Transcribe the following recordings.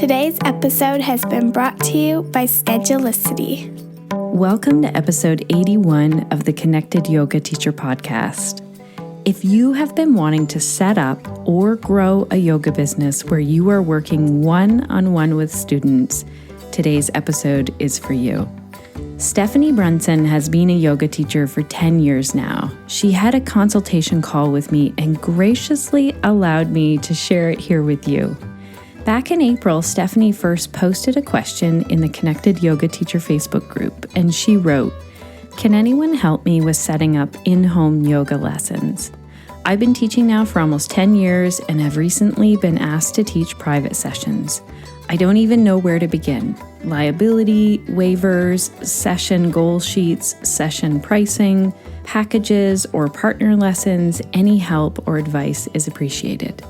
Today's episode has been brought to you by Schedulicity. Welcome to episode 81 of the Connected Yoga Teacher podcast. If you have been wanting to set up or grow a yoga business where you are working one-on-one with students, today's episode is for you. Stephanie Brunson has been a yoga teacher for 10 years now. She had a consultation call with me and graciously allowed me to share it here with you. Back in April, Stephanie first posted a question in the Connected Yoga Teacher Facebook group, and she wrote, "Can anyone help me with setting up in-home yoga lessons? I've been teaching now for almost 10 years and have recently been asked to teach private sessions. I don't even know where to begin. Liability, waivers, session goal sheets, session pricing, packages, or partner lessons, any help or advice is appreciated."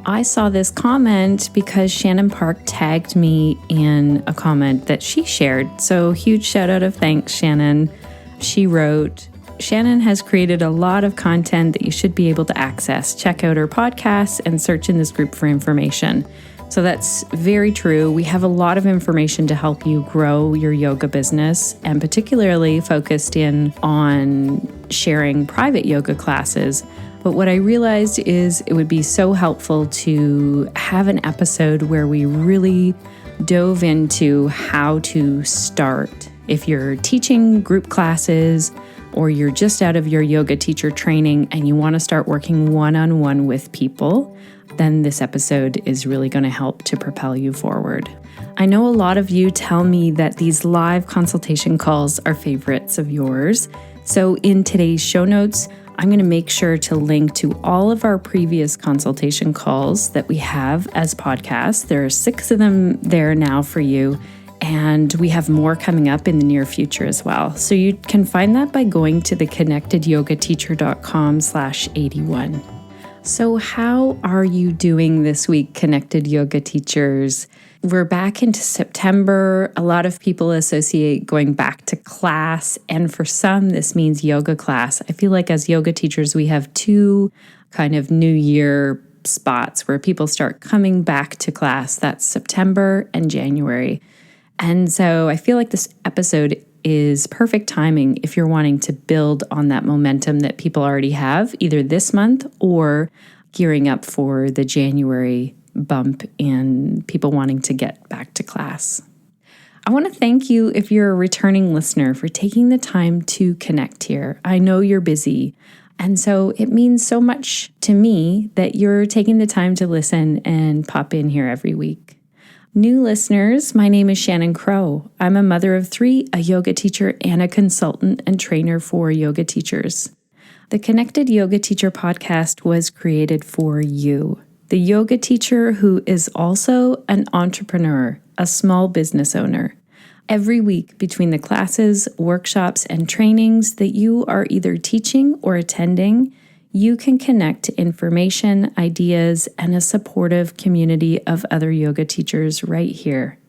I saw this comment because Shannon Park tagged me in a comment that she shared. So huge shout out of thanks, Shannon. She wrote, "Shannon has created a lot of content that you should be able to access. Check out her podcasts and search in this group for information." So that's very true. We have a lot of information to help you grow your yoga business, and particularly focused in on sharing private yoga classes. But what I realized is it would be so helpful to have an episode where we really dove into how to start. If you're teaching group classes or you're just out of your yoga teacher training and you want to start working one-on-one with people, then this episode is really going to help to propel you forward. I know a lot of you tell me that these live consultation calls are favorites of yours. So in today's show notes, I'm going to make sure to link to all of our previous consultation calls that we have as podcasts. There are 6 of them there now for you, and we have more coming up in the near future as well. So you can find that by going to theconnectedyogateacher.com/81. So how are you doing this week, Connected Yoga Teachers? We're back into September. A lot of people associate going back to class, and for some, this means yoga class. I feel like as yoga teachers, we have 2 kind of New Year spots where people start coming back to class. That's September and January. And so I feel like this episode is perfect timing if you're wanting to build on that momentum that people already have, either this month or gearing up for the January bump in people wanting to get back to class. I want to thank you if you're a returning listener for taking the time to connect here. I know you're busy, and so it means so much to me that you're taking the time to listen and pop in here every week. New listeners, my name is Shannon Crow. I'm a mother of 3, a yoga teacher, and a consultant and trainer for yoga teachers. The Connected Yoga Teacher podcast was created for you, the yoga teacher who is also an entrepreneur, a small business owner. Every week between the classes, workshops, and trainings that you are either teaching or attending, you can connect to information, ideas, and a supportive community of other yoga teachers right here.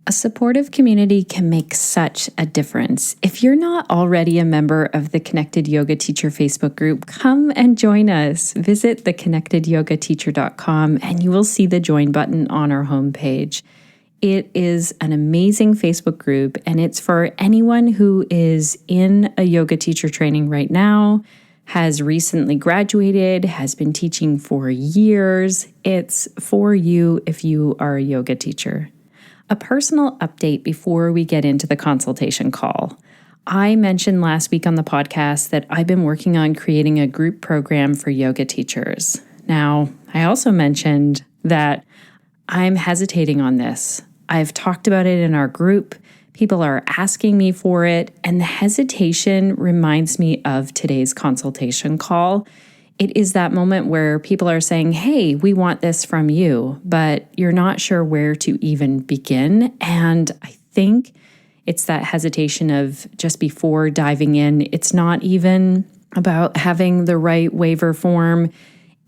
A supportive community can make such a difference. If you're not already a member of the Connected Yoga Teacher Facebook group, come and join us. Visit theconnectedyogateacher.com and you will see the join button on our homepage. It is an amazing Facebook group, and it's for anyone who is in a yoga teacher training right now, has recently graduated, has been teaching for years. It's for you if you are a yoga teacher. A personal update before we get into the consultation call. I mentioned last week on the podcast that I've been working on creating a group program for yoga teachers. Now, I also mentioned that I'm hesitating on this. I've talked about it in our group. People are asking me for it, and the hesitation reminds me of today's consultation call. It is that moment where people are saying, "Hey, we want this from you," but you're not sure where to even begin. And I think it's that hesitation of just before diving in. It's not even about having the right waiver form.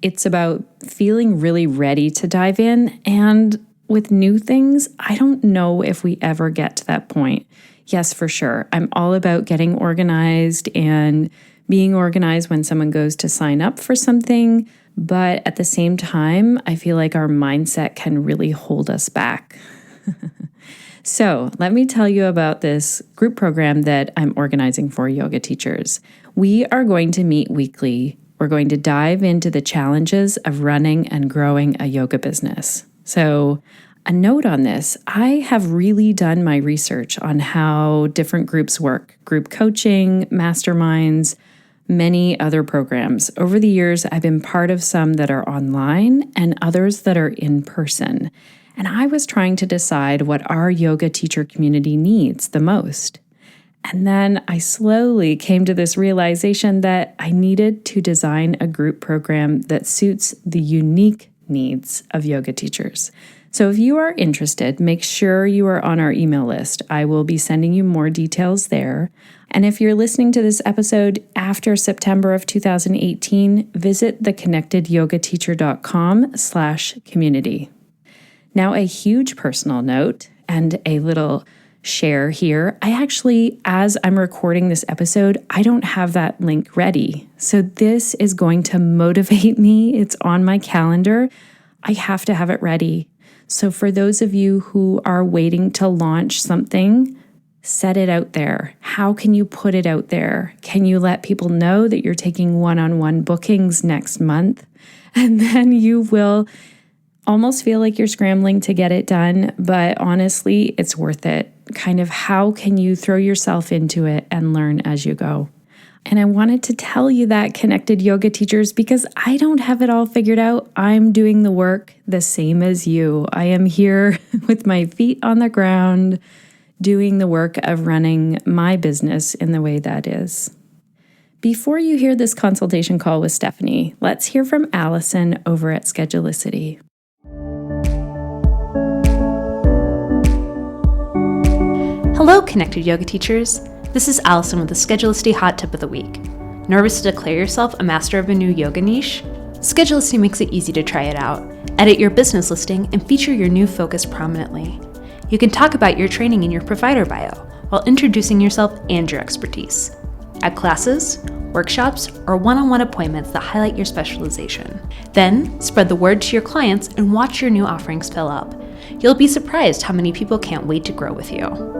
It's about feeling really ready to dive in. And with new things, I don't know if we ever get to that point. Yes, for sure. I'm all about getting organized and being organized when someone goes to sign up for something. But at the same time, I feel like our mindset can really hold us back. So let me tell you about this group program that I'm organizing for yoga teachers. We are going to meet weekly. We're going to dive into the challenges of running and growing a yoga business. So a note on this, I have really done my research on how different groups work, group coaching, masterminds, many other programs. Over the years, I've been part of some that are online and others that are in person. And I was trying to decide what our yoga teacher community needs the most. And then I slowly came to this realization that I needed to design a group program that suits the unique needs of yoga teachers. So if you are interested, make sure you are on our email list. I will be sending you more details there. And if you're listening to this episode after September of 2018, visit theconnectedyogateacher.com/community. Now, a huge personal note and a little share here. I actually, as I'm recording this episode, I don't have that link ready. So this is going to motivate me. It's on my calendar. I have to have it ready. So for those of you who are waiting to launch something, set it out there. How can you put it out there? Can you let people know that you're taking one-on-one bookings next month? And then you will almost feel like you're scrambling to get it done, but honestly, it's worth it. Kind of how can you throw yourself into it and learn as you go? And I wanted to tell you that, connected yoga teachers, because I don't have it all figured out. I'm doing the work the same as you. I am here with my feet on the ground, doing the work of running my business in the way that is. Before you hear this consultation call with Stephanie, let's hear from Allison over at Schedulicity. Hello, Connected Yoga Teachers. This is Allison with the Schedulicity Hot Tip of the Week. Nervous to declare yourself a master of a new yoga niche? Schedulicity makes it easy to try it out. Edit your business listing and feature your new focus prominently. You can talk about your training in your provider bio while introducing yourself and your expertise. Add classes, workshops, or one-on-one appointments that highlight your specialization. Then, spread the word to your clients and watch your new offerings fill up. You'll be surprised how many people can't wait to grow with you.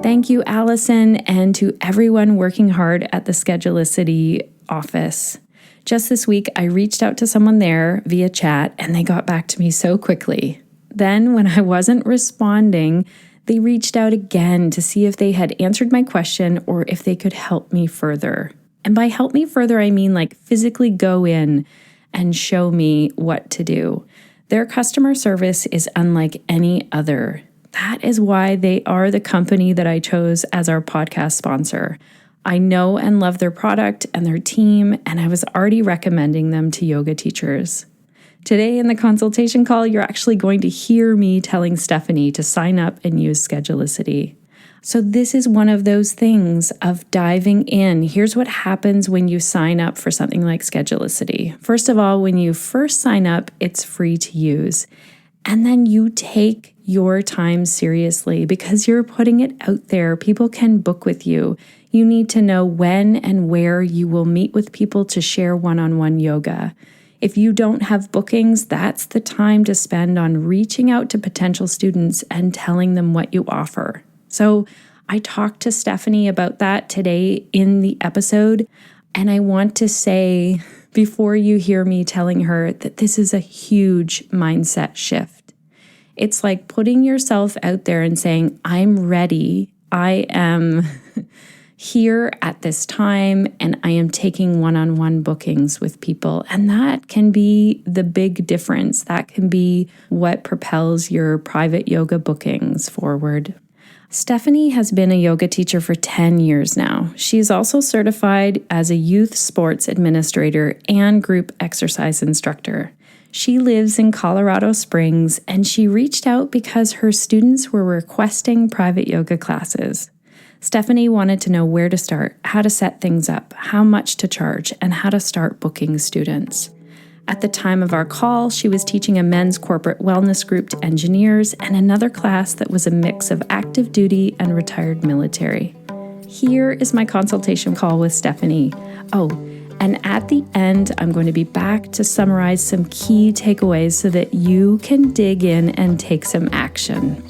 Thank you, Allison, and to everyone working hard at the Schedulicity office. Just this week, I reached out to someone there via chat, and they got back to me so quickly. Then, when I wasn't responding, they reached out again to see if they had answered my question or if they could help me further. And by help me further, I mean like physically go in and show me what to do. Their customer service is unlike any other. That is why they are the company that I chose as our podcast sponsor. I know and love their product and their team, and I was already recommending them to yoga teachers. Today in the consultation call, you're actually going to hear me telling Stephanie to sign up and use Schedulicity. So this is one of those things of diving in. Here's what happens when you sign up for something like Schedulicity. First of all, when you first sign up, it's free to use. And then you take your time seriously because you're putting it out there. People can book with you. You need to know when and where you will meet with people to share one-on-one yoga. If you don't have bookings, that's the time to spend on reaching out to potential students and telling them what you offer. So I talked to Stephanie about that today in the episode, and I want to say before you hear me telling her that this is a huge mindset shift. It's like putting yourself out there and saying, I'm ready. I am here at this time and I am taking one-on-one bookings with people. And that can be the big difference. That can be what propels your private yoga bookings forward. Stephanie has been a yoga teacher for 10 years now. She's also certified as a youth sports administrator and group exercise instructor. She lives in Colorado Springs, and she reached out because her students were requesting private yoga classes. Stephanie wanted to know where to start, how to set things up, how much to charge, and how to start booking students. At the time of our call, she was teaching a men's corporate wellness group to engineers and another class that was a mix of active duty and retired military. Here is my consultation call with Stephanie. Oh, And at the end, I'm going to be back to summarize some key takeaways so that you can dig in and take some action.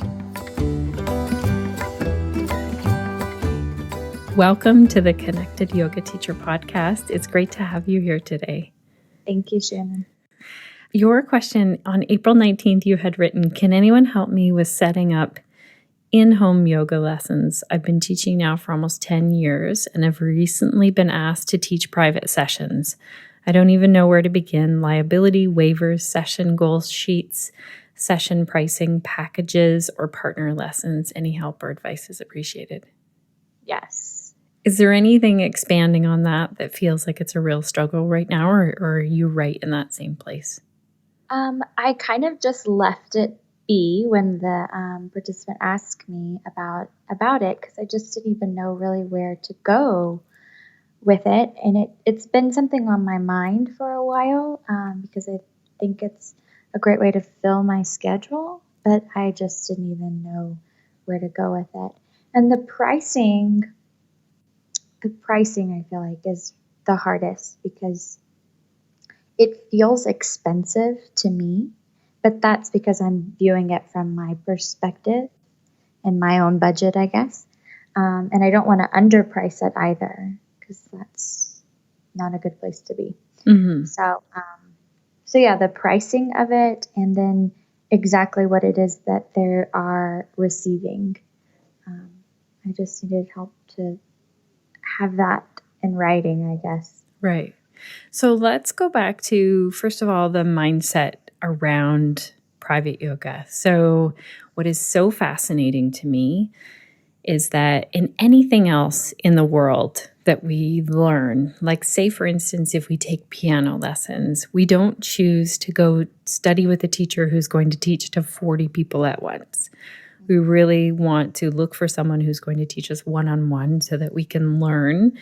Welcome to the Connected Yoga Teacher podcast. It's great to have you here today. Thank you, Shannon. Your question on April 19th, you had written, can anyone help me with setting up in-home yoga lessons? I've been teaching now for almost 10 years and have recently been asked to teach private sessions. I don't even know where to begin. Liability, waivers, session goal sheets, session pricing, packages, or partner lessons. Any help or advice is appreciated. Yes. Is there anything expanding on that feels like it's a real struggle right now, or are you right in that same place? I kind of just left it be when the participant asked me about it, because I just didn't even know really where to go with it. And it's been something on my mind for a while, because I think it's a great way to fill my schedule, but I just didn't even know where to go with it. And the pricing I feel like is the hardest, because it feels expensive to me. But that's because I'm viewing it from my perspective and my own budget, I guess. And I don't want to underprice it either, because that's not a good place to be. Mm-hmm. So yeah, the pricing of it, and then exactly what it is that they are receiving. I just needed help to have that in writing, I guess. Right. So let's go back to, first of all, the mindset around private yoga. So what is so fascinating to me is that in anything else in the world that we learn, like say, for instance, if we take piano lessons, we don't choose to go study with a teacher who's going to teach to 40 people at once. We really want to look for someone who's going to teach us one-on-one so that we can learn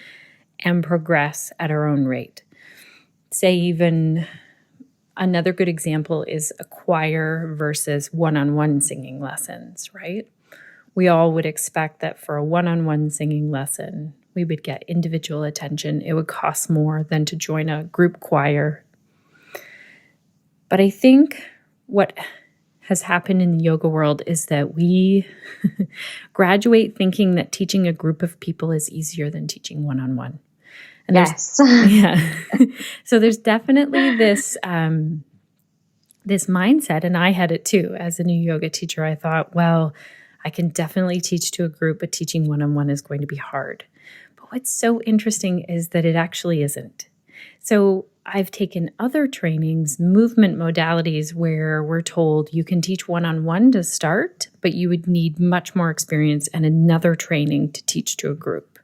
and progress at our own rate. Say even another good example is a choir versus one-on-one singing lessons, right? We all would expect that for a one-on-one singing lesson, we would get individual attention. It would cost more than to join a group choir. But I think what has happened in the yoga world is that we graduate thinking that teaching a group of people is easier than teaching one-on-one. And yes. Yeah. So there's definitely this this mindset, and I had it too. As a new yoga teacher, I thought, well, I can definitely teach to a group, but teaching one-on-one is going to be hard. But what's so interesting is that it actually isn't. So I've taken other trainings, movement modalities, where we're told you can teach one-on-one to start, but you would need much more experience and another training to teach to a group.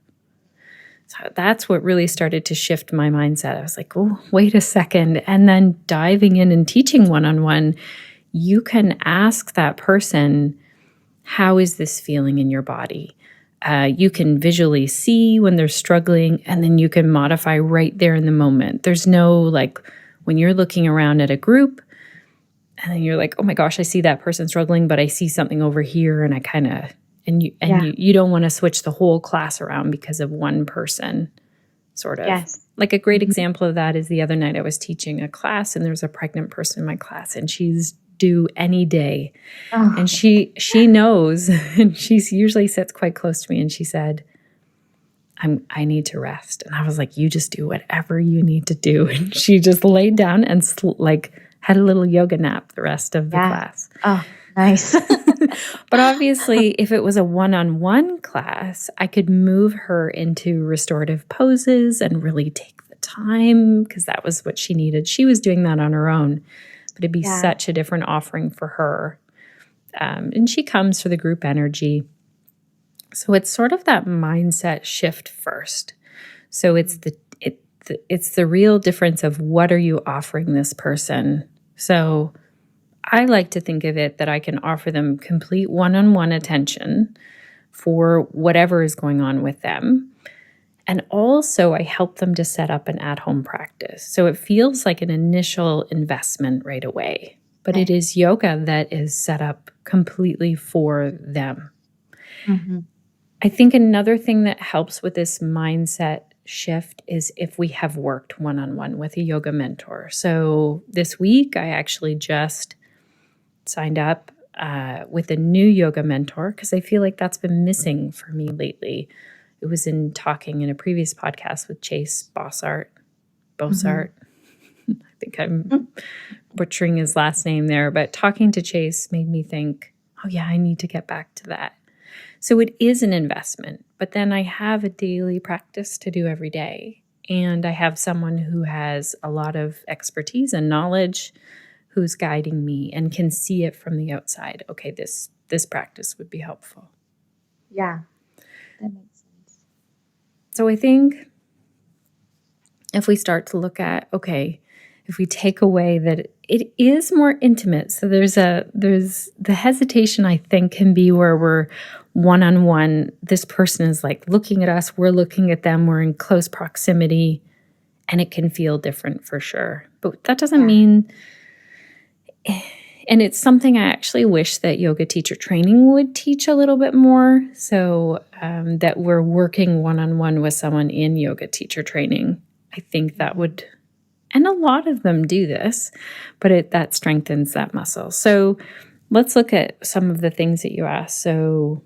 So that's what really started to shift my mindset. I was like, oh, wait a second. And then diving in and teaching one-on-one, you can ask that person, how is this feeling in your body? You can visually see when they're struggling, and then you can modify right there in the moment. There's no like when you're looking around at a group and then you're like, oh my gosh, I see that person struggling, but I see something over here, and I kind of, you don't want to switch the whole class around because of one person, sort of. Yes. Like a great example of that is the other night I was teaching a class, and there was a pregnant person in my class, and she's due any day. Oh. And she knows, and she usually sits quite close to me, and she said, I need to rest. And I was like, you just do whatever you need to do. And she just laid down and had a little yoga nap the rest of the class. Oh, nice. But obviously, if it was a one-on-one class, I could move her into restorative poses and really take the time, because that was what she needed. She was doing that on her own. But it'd be such a different offering for her. And she comes for the group energy. So it's sort of that mindset shift first. So it's the real difference of what are you offering this person. So I like to think of it that I can offer them complete one-on-one attention for whatever is going on with them. And also, I help them to set up an at-home practice. So it feels like an initial investment right away. But it is yoga that is set up completely for them. Mm-hmm. I think another thing that helps with this mindset shift is if we have worked one-on-one with a yoga mentor. So this week, I actually just signed up with a new yoga mentor because I feel like that's been missing for me lately. It was in talking in a previous podcast with Chase Bossart. I think I'm butchering his last name there, but talking to Chase made me think, oh yeah, I need to get back to that. So it is an investment, but then I have a daily practice to do every day. And I have someone who has a lot of expertise and knowledge who's guiding me and can see it from the outside. Okay, this practice would be helpful. Yeah, that makes sense. So I think if we start to look at, okay, if we take away that it is more intimate. So there's the hesitation, I think, can be where we're one-on-one. This person is like looking at us, we're looking at them, we're in close proximity, and it can feel different for sure. But that doesn't mean, and it's something I actually wish that yoga teacher training would teach a little bit more. So that we're working one-on-one with someone in yoga teacher training. I think that would, and a lot of them do this, but that strengthens that muscle. So let's look at some of the things that you asked. So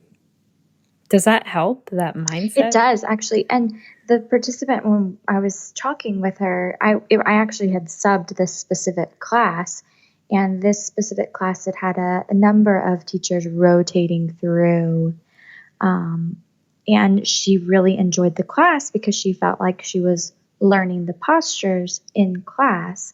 does that help, that mindset? It does, actually. And the participant, when I was talking with her, I actually had subbed this specific class. And this specific class, it had a number of teachers rotating through. And she really enjoyed the class because she felt like she was learning the postures in class.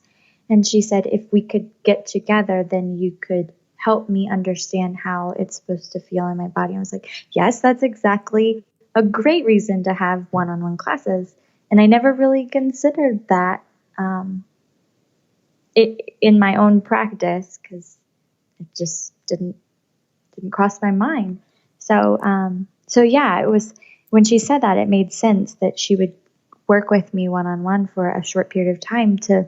And she said, if we could get together, then you could help me understand how it's supposed to feel in my body. I was like, yes, that's exactly a great reason to have one-on-one classes. And I never really considered that in my own practice because it just didn't cross my mind. So yeah, it was when she said that, it made sense that she would work with me one-on-one for a short period of time to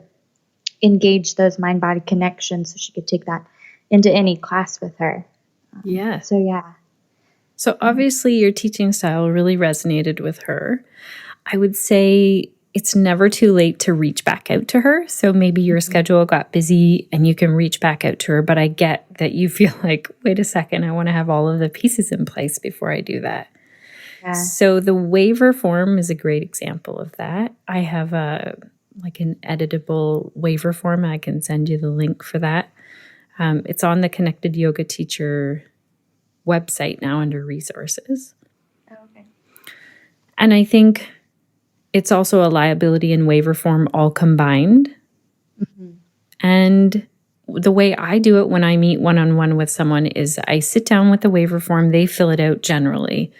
engage those mind-body connections so she could take that into any class with her. Yeah. So yeah. So obviously your teaching style really resonated with her. I would say it's never too late to reach back out to her. So maybe your schedule got busy and you can reach back out to her, but I get that you feel like, wait a second, I want to have all of the pieces in place before I do that. Yeah. So the waiver form is a great example of that. I have an editable waiver form. I can send you the link for that. It's on the Connected Yoga Teacher website now under resources. Oh, okay. And I think it's also a liability and waiver form all combined. Mm-hmm. And the way I do it when I meet one-on-one with someone is I sit down with the waiver form, they fill it out generally,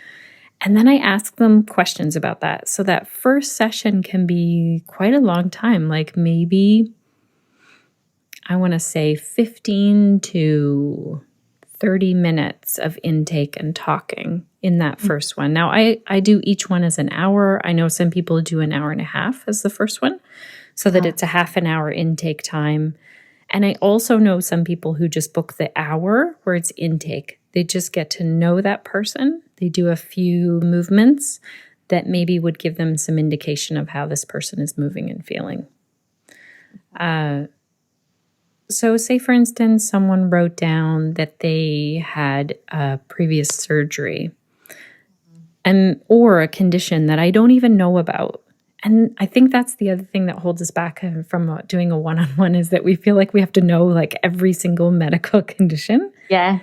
and then I ask them questions about that. So that first session can be quite a long time, like maybe I want to say 15 to 30 minutes of intake and talking in that first one. Now, I do each one as an hour. I know some people do an hour and a half as the first one, so that it's a half an hour intake time. And I also know some people who just book the hour where it's intake. They just get to know that person. They do a few movements that maybe would give them some indication of how this person is moving and feeling. So say, for instance, someone wrote down that they had a previous surgery or a condition that I don't even know about. And I think that's the other thing that holds us back from doing a one-on-one is that we feel like we have to know like every single medical condition. Yes.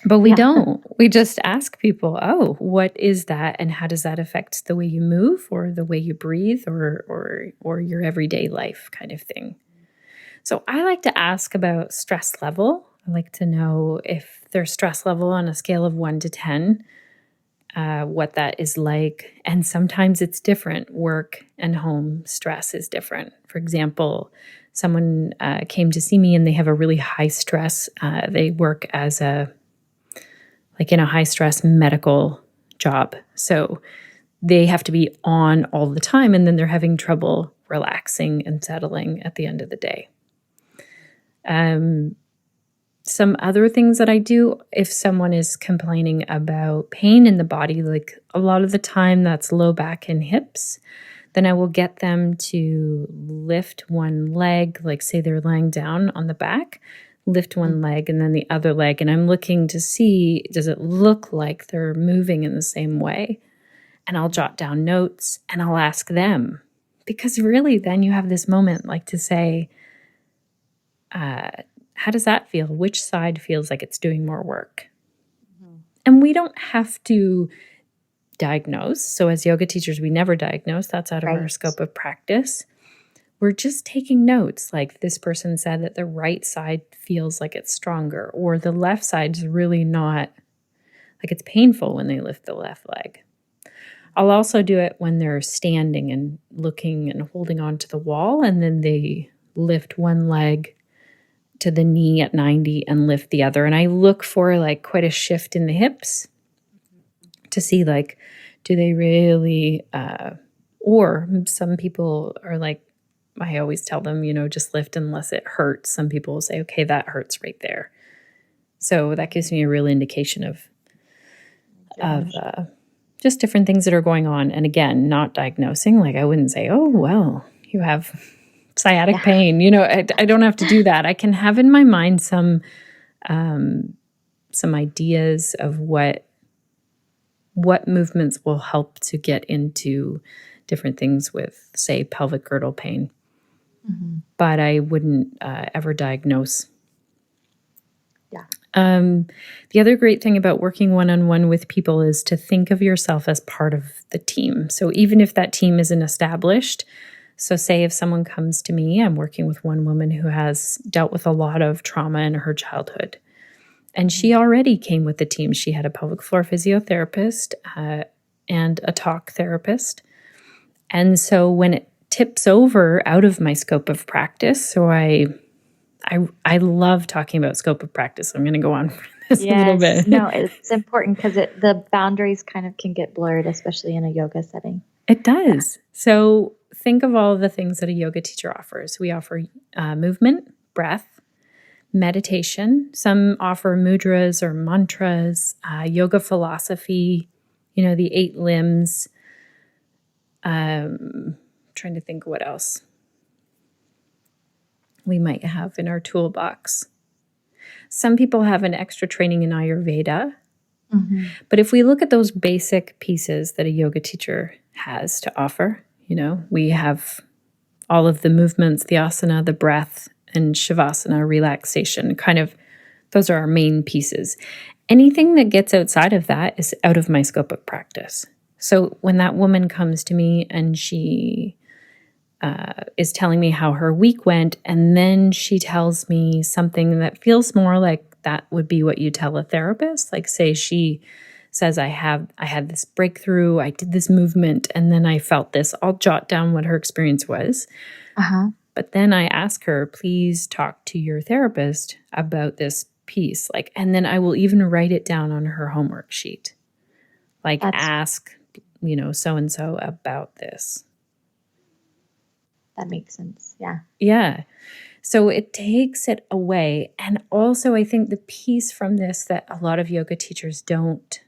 But we don't. We just ask people, oh, what is that? And how does that affect the way you move or the way you breathe or your everyday life kind of thing? So I like to ask about stress level. I like to know if their stress level on a scale of 1 to 10, what that is like. And sometimes it's different. Work and home stress is different. For example, someone came to see me and they have a really high stress. They work as in a high stress medical job. So they have to be on all the time and then they're having trouble relaxing and settling at the end of the day. Some other things that I do, if someone is complaining about pain in the body, like a lot of the time that's low back and hips, then I will get them to lift one leg, like say they're lying down on the back, lift one leg and then the other leg. And I'm looking to see, does it look like they're moving in the same way? And I'll jot down notes and I'll ask them. Because really then you have this moment like to say, how does that feel? Which side feels like it's doing more work? And we don't have to diagnose. So as yoga teachers, we never diagnose. That's out of our scope of practice. We're just taking notes. Like this person said that the right side feels like it's stronger, or the left side's really not, like it's painful when they lift the left leg. I'll also do it when they're standing and looking and holding on to the wall, and then they lift one leg to the knee at 90 and lift the other. And I look for like quite a shift in the hips to see like, do they really, or some people are like, I always tell them, just lift unless it hurts. Some people will say, okay, that hurts right there. So that gives me a real indication of just different things that are going on. And again, not diagnosing. Like I wouldn't say, oh, well, you have sciatic pain. I don't have to do that. I can have in my mind some ideas of what movements will help to get into different things with, say, pelvic girdle pain. But I wouldn't ever diagnose. The other great thing about working one-on-one with people is to think of yourself as part of the team. So even if that team isn't established, so say if someone comes to me, I'm working with one woman who has dealt with a lot of trauma in her childhood. And she already came with the team. She had a pelvic floor physiotherapist and a talk therapist. And so when it tips over out of my scope of practice, so I love talking about scope of practice. I'm going to go on for this a little bit. No, it's important because the boundaries kind of can get blurred, especially in a yoga setting. It does. So think of all of the things that a yoga teacher offers. We offer movement, breath, meditation. Some offer mudras or mantras, yoga philosophy, the 8 limbs. Trying to think what else we might have in our toolbox. Some people have an extra training in Ayurveda. But if we look at those basic pieces that a yoga teacher has to offer, we have all of the movements, the asana, the breath, and shavasana, relaxation, kind of, those are our main pieces. Anything that gets outside of that is out of my scope of practice. So when that woman comes to me and she is telling me how her week went, and then she tells me something that feels more like that would be what you tell a therapist. Like say she says, I had this breakthrough, I did this movement, and then I felt this. I'll jot down what her experience was. But then I ask her, please talk to your therapist about this piece. And then I will even write it down on her homework sheet. Ask, so-and-so about this. That makes sense. Yeah. Yeah. So it takes it away. And also I think the piece from this that a lot of yoga teachers don't,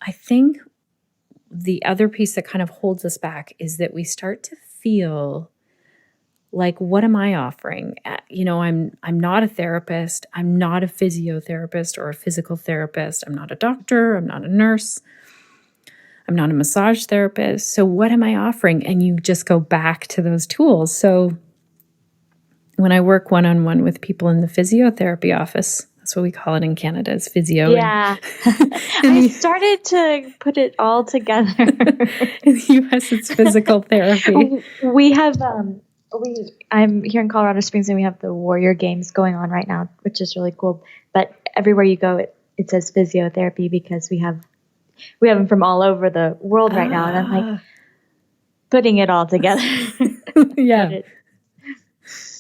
I think the other piece that kind of holds us back is that we start to feel like, what am I offering? I'm not a therapist. I'm not a physiotherapist or a physical therapist. I'm not a doctor. I'm not a nurse. I'm not a massage therapist. So what am I offering? And you just go back to those tools. So when I work one-on-one with people in the physiotherapy office, that's what we call it in Canada, is physio. Yeah. I started to put it all together. In the U.S., it's physical therapy. We have, I'm here in Colorado Springs, and we have the Warrior Games going on right now, which is really cool. But everywhere you go, it says physiotherapy because we have them from all over the world right now. And I'm like putting it all together. Yeah.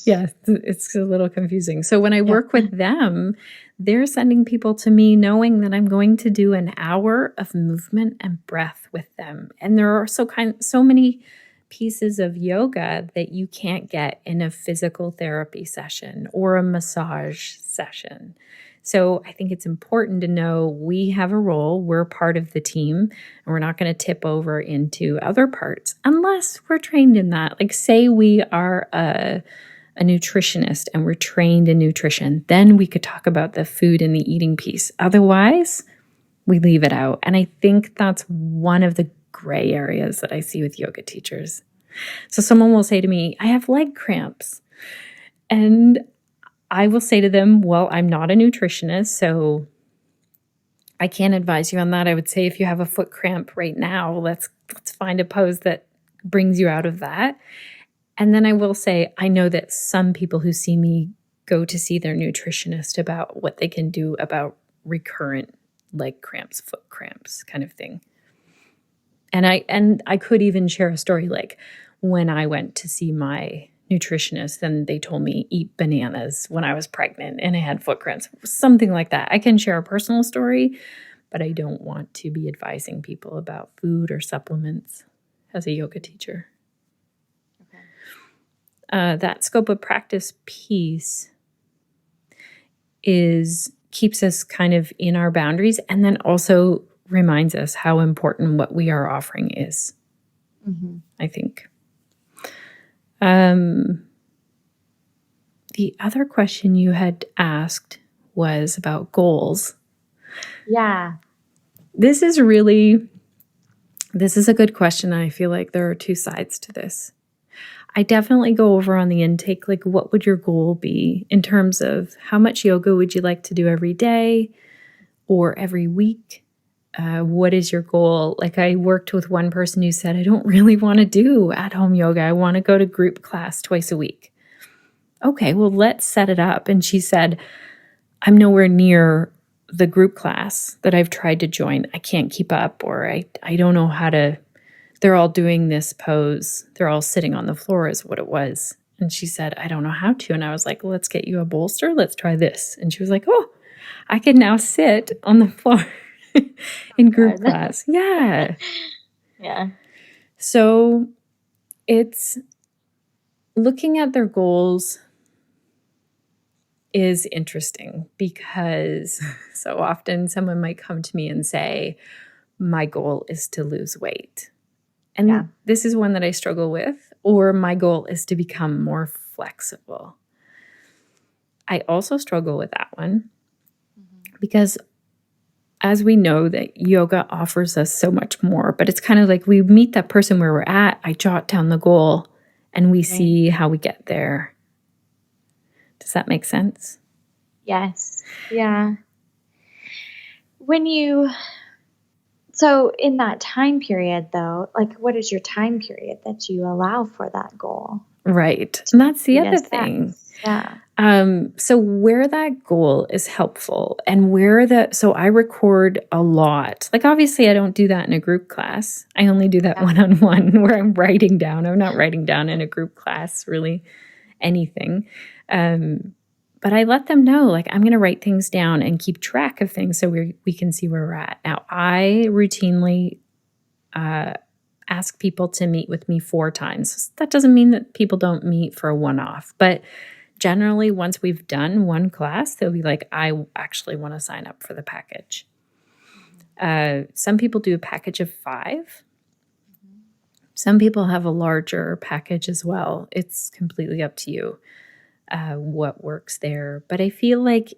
Yeah, it's a little confusing. So when I work with them, they're sending people to me knowing that I'm going to do an hour of movement and breath with them. And there are so many pieces of yoga that you can't get in a physical therapy session or a massage session. So I think it's important to know we have a role, we're part of the team, and we're not going to tip over into other parts unless we're trained in that. Like say we are a nutritionist and we're trained in nutrition, then we could talk about the food and the eating piece. Otherwise, we leave it out. And I think that's one of the gray areas that I see with yoga teachers. So someone will say to me, I have leg cramps. And I will say to them, well, I'm not a nutritionist, so I can't advise you on that. I would say if you have a foot cramp right now, let's find a pose that brings you out of that. And then I will say, I know that some people who see me go to see their nutritionist about what they can do about recurrent leg cramps, foot cramps kind of thing. And I could even share a story like when I went to see my nutritionist and they told me eat bananas when I was pregnant and I had foot cramps, something like that. I can share a personal story, but I don't want to be advising people about food or supplements as a yoga teacher. Okay. That scope of practice piece keeps us kind of in our boundaries and then also reminds us how important what we are offering is, I think. The other question you had asked was about goals. Yeah. This is a good question. I feel like there are two sides to this. I definitely go over on the intake, like what would your goal be in terms of how much yoga would you like to do every day or every week? What is your goal? Like I worked with one person who said, I don't really want to do at-home yoga. I want to go to group class twice a week. Okay, well, let's set it up. And she said, I'm nowhere near the group class that I've tried to join. I can't keep up, or I don't know how to, they're all doing this pose. They're all sitting on the floor is what it was. And she said, I don't know how to. And I was like, well, let's get you a bolster. Let's try this. And she was like, oh, I can now sit on the floor. In group class. Yeah. Yeah. So it's looking at their goals is interesting because so often someone might come to me and say, my goal is to lose weight. And this is one that I struggle with, or my goal is to become more flexible. I also struggle with that one because as we know that yoga offers us so much more, but it's kind of like we meet that person where we're at, I jot down the goal, and we see how we get there. Does that make sense? Yes. Yeah. So in that time period though, like what is your time period that you allow for that goal? Right. And that's the other thing. Yeah. So where that goal is helpful and so I record a lot. Like obviously I don't do that in a group class. I only do that one-on-one where I'm writing down. I'm not writing down in a group class really anything. But I let them know, like I'm going to write things down and keep track of things so we can see where we're at. Now I routinely, ask people to meet with me 4 times. That doesn't mean that people don't meet for a one-off, but generally once we've done one class, they'll be like, I actually want to sign up for the package. Some people do a package of 5. Some people have a larger package as well. It's completely up to you what works there. But I feel like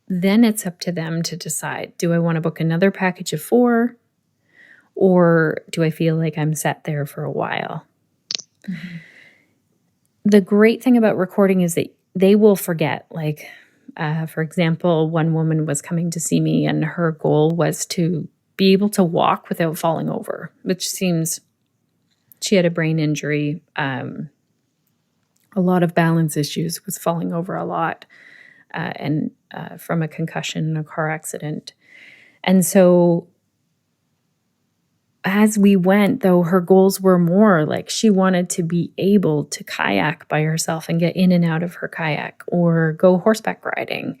then it's up to them to decide, do I want to book another package of 4? Or do I feel like I'm set there for a while? Mm-hmm. The great thing about recording is that they will forget. Like, for example, one woman was coming to see me and her goal was to be able to walk without falling over, which seems, she had a brain injury, a lot of balance issues, was falling over a lot, and from a concussion and a car accident. And so as we went, though, her goals were more like she wanted to be able to kayak by herself and get in and out of her kayak or go horseback riding.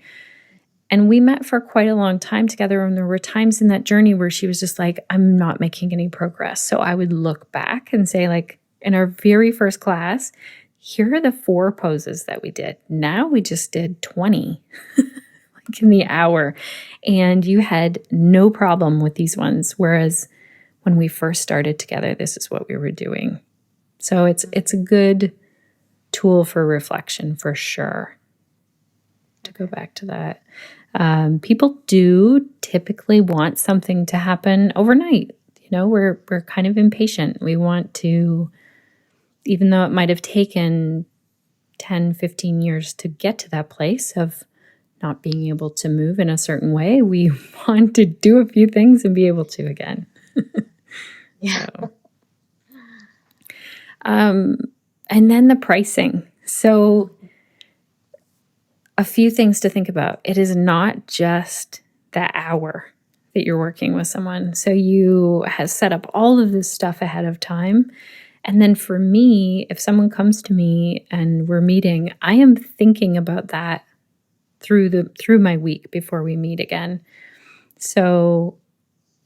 And we met for quite a long time together. And there were times in that journey where she was just like, I'm not making any progress. So I would look back and say, like, in our very first class, here are the 4 poses that we did. Now we just did 20 like in the hour. And you had no problem with these ones. Whereas when we first started together, this is what we were doing. So it's a good tool for reflection for sure. To go back to that. People do typically want something to happen overnight. You know, we're kind of impatient. We want to, even though it might have taken 10, 15 years to get to that place of not being able to move in a certain way, we want to do a few things and be able to again. Yeah. So, and then the pricing. So a few things to think about. It is not just the hour that you're working with someone. So you have set up all of this stuff ahead of time. And then for me, if someone comes to me and we're meeting, I am thinking about that through my week before we meet again. So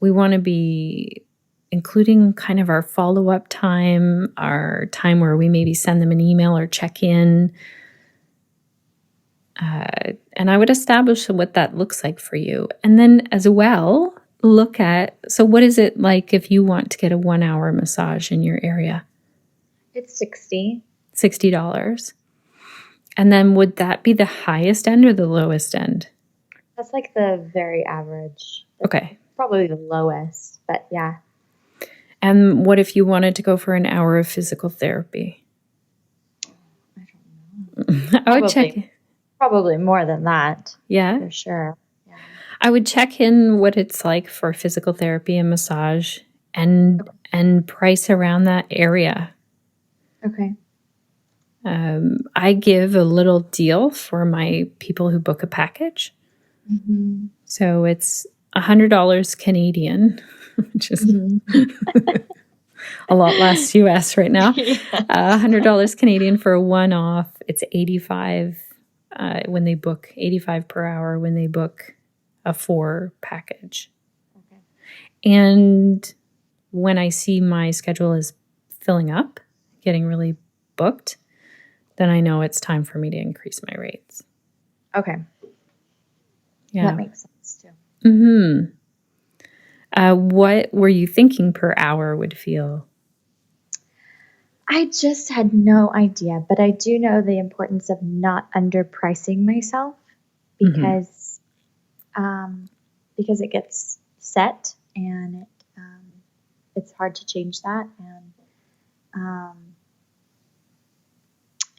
we want to be including kind of our follow-up time, our time where we maybe send them an email or check in. And I would establish what that looks like for you. And then as well, look at, so what is it like if you want to get a 1-hour massage in your area? It's $60. $60. And then would that be the highest end or the lowest end? That's like the very average. Okay. Probably the lowest, but yeah. And what if you wanted to go for an hour of physical therapy? I don't know. I would check. Probably more than that. Yeah. For sure. Yeah. I would check in what it's like for physical therapy and massage and price around that area. Okay. I give a little deal for my people who book a package. Mm-hmm. So it's $100 Canadian, which is a lot less US right now. $100 Canadian for a one-off. It's $85 when they book, $85 per hour when they book a 4 package. Okay. And when I see my schedule is filling up, getting really booked, then I know it's time for me to increase my rates. Okay. Yeah. That makes sense too. Mm-hmm. What were you thinking per hour would feel? I just had no idea, but I do know the importance of not underpricing myself because it gets set and it's hard to change that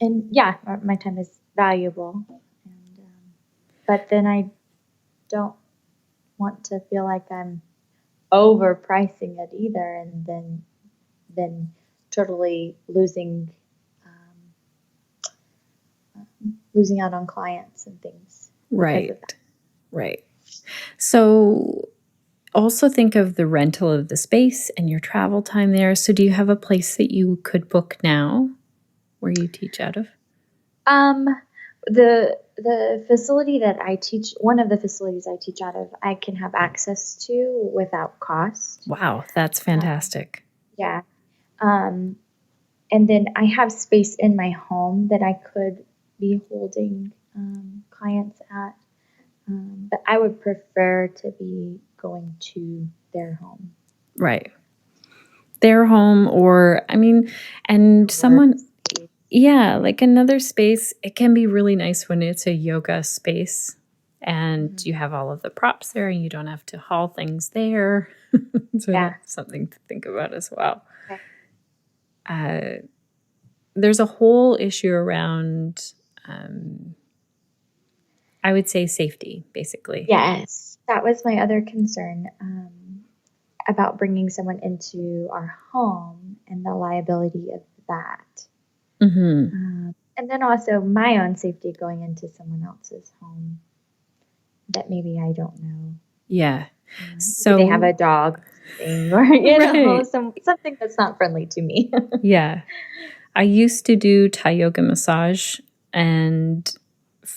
and yeah, my time is valuable, and but then I don't want to feel like I'm overpricing it either, and then totally losing out on clients and things. Right. So also think of the rental of the space and your travel time there. So do you have a place that you could book now where you teach out of? The facility that I teach, one of the facilities I teach out of, I can have access to without cost. Wow, that's fantastic. Yeah. And then I have space in my home that I could be holding clients at. But I would prefer to be going to their home. Right. Their home, or, I mean, and someone, yeah, like another space. It can be really nice when it's a yoga space and you have all of the props there and you don't have to haul things there. So that's something to think about as well. Okay. There's a whole issue around, I would say, safety, basically. Yes, that was my other concern about bringing someone into our home and the liability of that. Mm-hmm. And then also my own safety going into someone else's home that maybe I don't know. Yeah. So they have a dog thing or know, something that's not friendly to me. Yeah. I used to do Thai yoga massage, and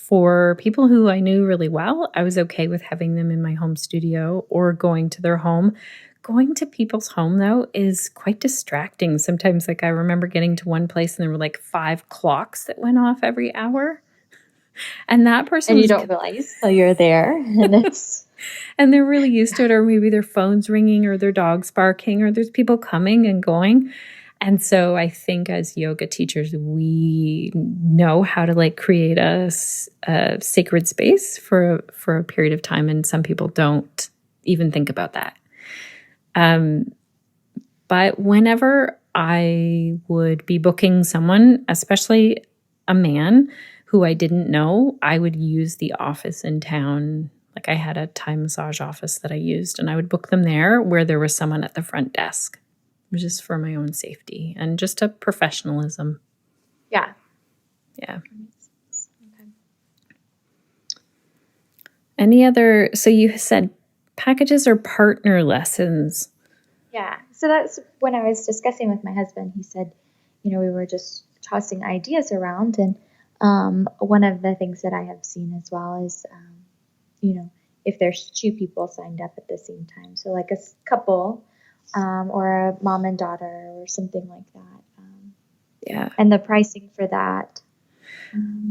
For people who I knew really well, I was okay with having them in my home studio or going to their home. Going to people's home, though, is quite distracting. Sometimes, like, I remember getting to one place and there were like 5 clocks that went off every hour. And that person And you was don't realize till you're there. And it's and they're really used to it, or maybe their phone's ringing or their dog's barking or there's people coming and going. And so I think as yoga teachers, we know how to like create a sacred space for a period of time. And some people don't even think about that. But whenever I would be booking someone, especially a man who I didn't know, I would use the office in town. Like I had a Thai massage office that I used, and I would book them there where there was someone at the front desk, just for my own safety and just a professionalism. Yeah. Yeah. Okay. Any other, so you said packages or partner lessons? Yeah. So that's when I was discussing with my husband, he said, we were just tossing ideas around. And one of the things that I have seen as well is, if there's 2 people signed up at the same time. So like a couple or a mom and daughter or something like that. Yeah. And the pricing for that.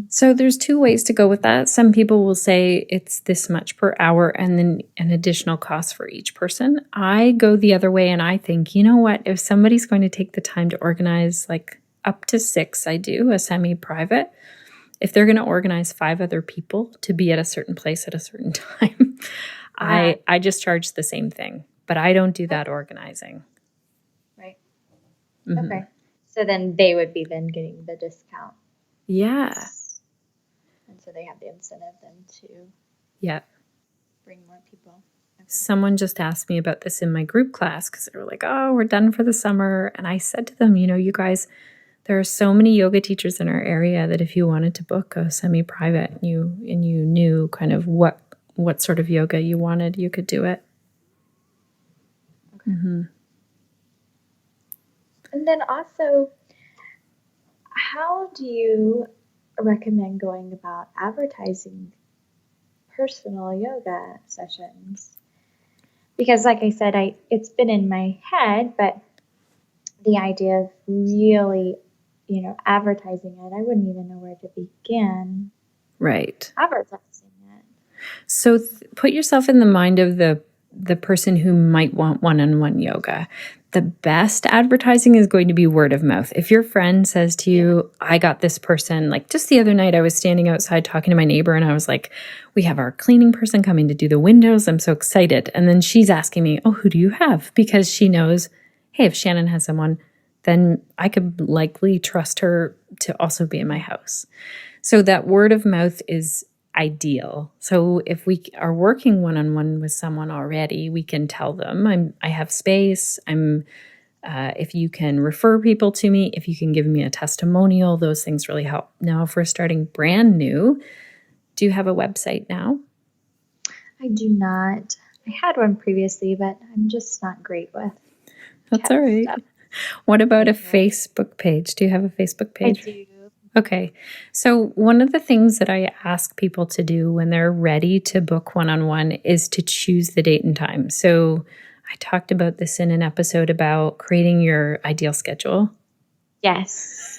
So there's 2 ways to go with that. Some people will say it's this much per hour and then an additional cost for each person. I go the other way and I think, you know what, if somebody's going to take the time to organize like up to 6, I do a semi-private. If they're going to organize 5 other people to be at a certain place at a certain time, I just charge the same thing, but I don't do that organizing. Right. Mm-hmm. Okay. So then they would be then getting the discount. Yeah. And so they have the incentive then to bring more people. Okay. Someone just asked me about this in my group class because they were like, oh, we're done for the summer. And I said to them, you guys, there are so many yoga teachers in our area that if you wanted to book a semi-private and you knew kind of what sort of yoga you wanted, you could do it. Okay. Mm-hmm. And then also, how do you recommend going about advertising personal yoga sessions? Because like I said, it's been in my head, but the idea of really, advertising it, I wouldn't even know where to begin. Right. Advertising it. So put yourself in the mind of the person who might want one-on-one yoga. The best advertising is going to be word of mouth. If your friend says to you, I got this person, like just the other night I was standing outside talking to my neighbor and I was like, we have our cleaning person coming to do the windows. I'm so excited. And then she's asking me, oh, who do you have? Because she knows, hey, if Shannon has someone, then I could likely trust her to also be in my house. So that word of mouth is ideal. So if we are working one-on-one with someone already, we can tell them, I have space. If you can refer people to me, if you can give me a testimonial, those things really help. Now, if we're starting brand new, do you have a website now? I do not. I had one previously, but I'm just not great with That's all right. stuff. What about a Facebook page? Do you have a Facebook page? I do. Okay. So one of the things that I ask people to do when they're ready to book one-on-one is to choose the date and time. So I talked about this in an episode about creating your ideal schedule. Yes.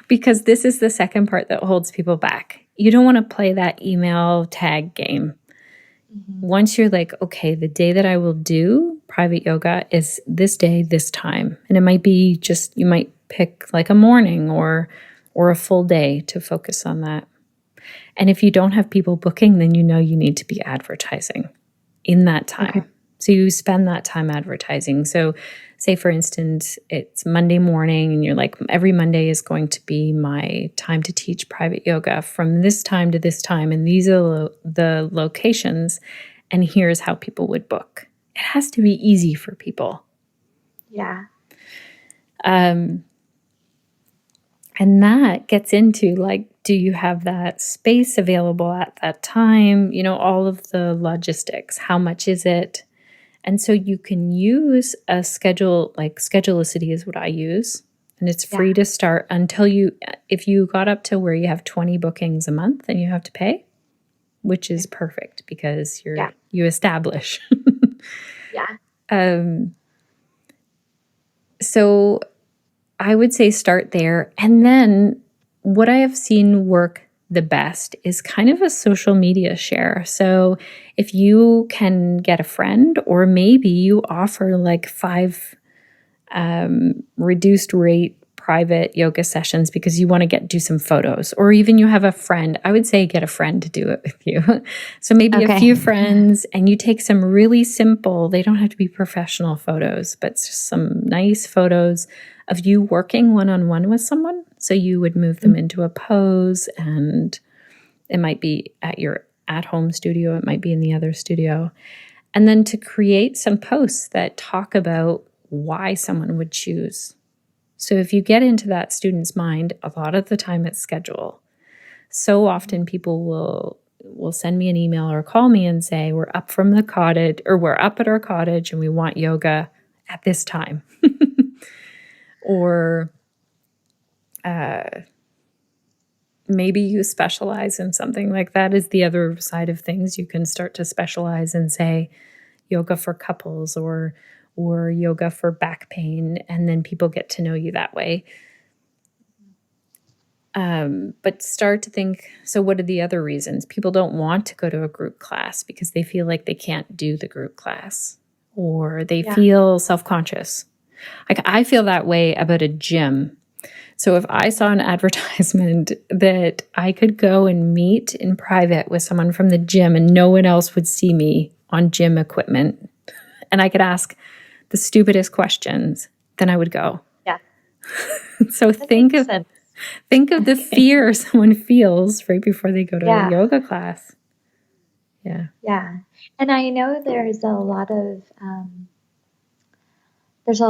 Because this is the second part that holds people back. You don't want to play that email tag game. Mm-hmm. Once you're like, okay, the day that I will do private yoga is this day, this time. And it might be just, you might pick like a morning or a full day to focus on that. And if you don't have people booking, then you need to be advertising in that time. Okay. So you spend that time advertising. So say, for instance, it's Monday morning and you're like, every Monday is going to be my time to teach private yoga from this time to this time. And these are the locations. And here's how people would book. It has to be easy for people. Yeah. And that gets into like, do you have that space available at that time? All of the logistics. How much is it? And so you can use a schedule, like Schedulicity is what I use. And it's free to start until if you got up to where you have 20 bookings a month, then you have to pay, which is perfect because you establish. Yeah. So I would say start there. And then what I have seen work the best is kind of a social media share. So if you can get a friend, or maybe you offer like 5 reduced rate private yoga sessions because you want to do some photos, or even you have a friend, I would say get a friend to do it with you. So maybe a few friends, and you take some really simple, they don't have to be professional photos, but just some nice photos of you working one-on-one with someone. So you would move them into a pose, and it might be at your at-home studio, it might be in the other studio. And then to create some posts that talk about why someone would choose. So if you get into that student's mind, a lot of the time it's schedule. So often people will send me an email or call me and say, we're up from the cottage, or we're up at our cottage and we want yoga at this time. Or maybe you specialize in something like that is the other side of things. You can start to specialize and say yoga for couples or yoga for back pain, and then people get to know you that way. But start to think, so what are the other reasons? People don't want to go to a group class because they feel like they can't do the group class, or they feel self-conscious. Like I feel that way about a gym. So if I saw an advertisement that I could go and meet in private with someone from the gym and no one else would see me on gym equipment, and I could ask the stupidest questions, then I would go. Yeah. So think of the fear someone feels right before they go to a yoga class. Yeah. Yeah. And I know there's a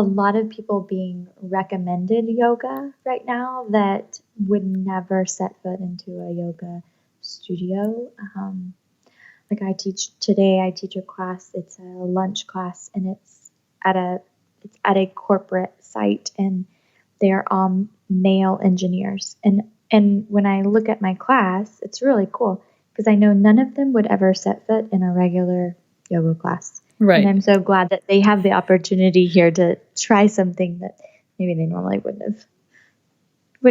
lot of people being recommended yoga right now that would never set foot into a yoga studio. Like I teach a class, it's a lunch class, and it's at a corporate site, and they're all male engineers. And when I look at my class, it's really cool because I know none of them would ever set foot in a regular yoga class. Right. And I'm so glad that they have the opportunity here to try something that maybe they normally wouldn't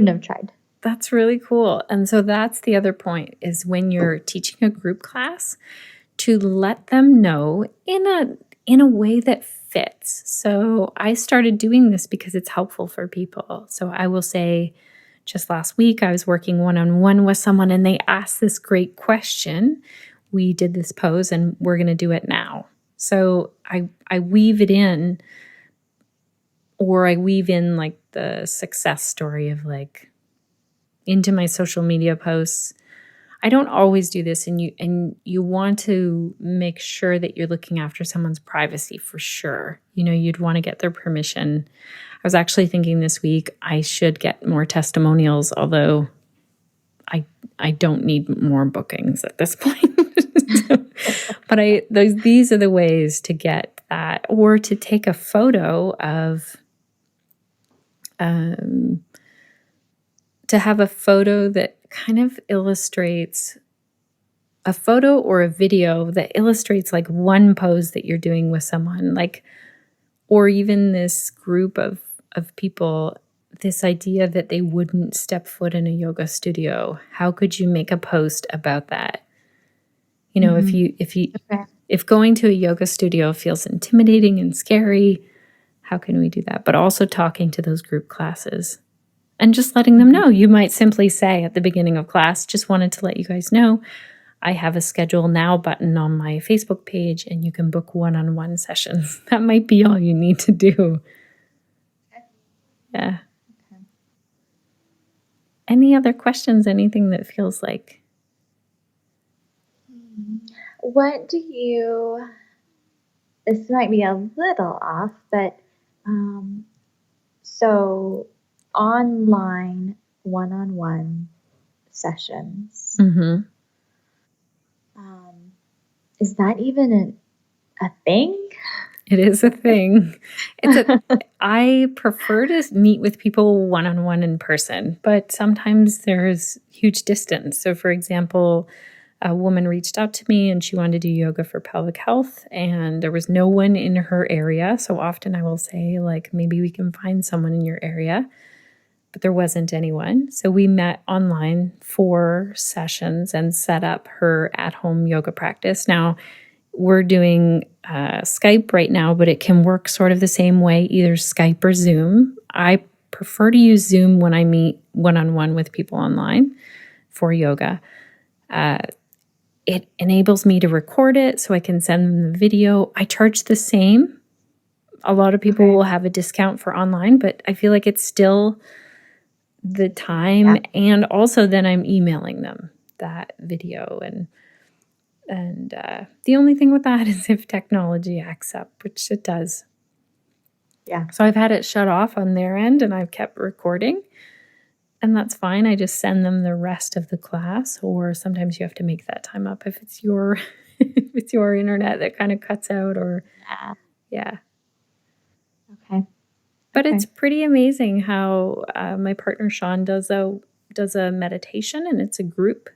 have tried. That's really cool. And so that's the other point, is when you're teaching a group class, to let them know in a way that fits. So I started doing this because it's helpful for people. So I will say, just last week I was working one-on-one with someone and they asked this great question. We did this pose and we're going to do it now. So I weave it in, or I weave in like the success story of like into my social media posts. I don't always do this, and you want to make sure that you're looking after someone's privacy for sure. You know, you'd want to get their permission. I was actually thinking this week I should get more testimonials, although I don't need more bookings at this point. But these are the ways to get that, or to take a photo of, to have a photo that kind of illustrates, a photo or a video that illustrates like one pose that you're doing with someone, like, or even this group of people, this idea that they wouldn't step foot in a yoga studio. How could you make a post about that? You know, if going to a yoga studio feels intimidating and scary, how can we do that? But also talking to those group classes and just letting them know. You might simply say at the beginning of class, just wanted to let you guys know, I have a schedule now button on my Facebook page and you can book one-on-one sessions. That might be all you need to do. Yeah. Okay. Any other questions? Anything that feels like? What do you, this might be a little off, but so online one-on-one sessions, is that even a thing? It is a thing. I prefer to meet with people one-on-one in person, but sometimes there's huge distance. So for example, a woman reached out to me and she wanted to do yoga for pelvic health, and there was no one in her area. So often I will say, like, maybe we can find someone in your area, but there wasn't anyone. So we met online for sessions and set up her at-home yoga practice. Now, we're doing Skype right now, but it can work sort of the same way, either Skype or Zoom. I prefer to use Zoom when I meet one-on-one with people online for yoga. It enables me to record it so I can send them the video. I charge the same. A lot of people will have a discount for online, but I feel like it's still the time. Yeah. And also then I'm emailing them that video. And the only thing with that is if technology acts up, which it does. Yeah. So I've had it shut off on their end and I've kept recording. And that's fine. I just send them the rest of the class, or sometimes you have to make that time up if it's your if it's your internet that kind of cuts out, or yeah. Okay. But it's pretty amazing how my partner Sean does a meditation, and it's a group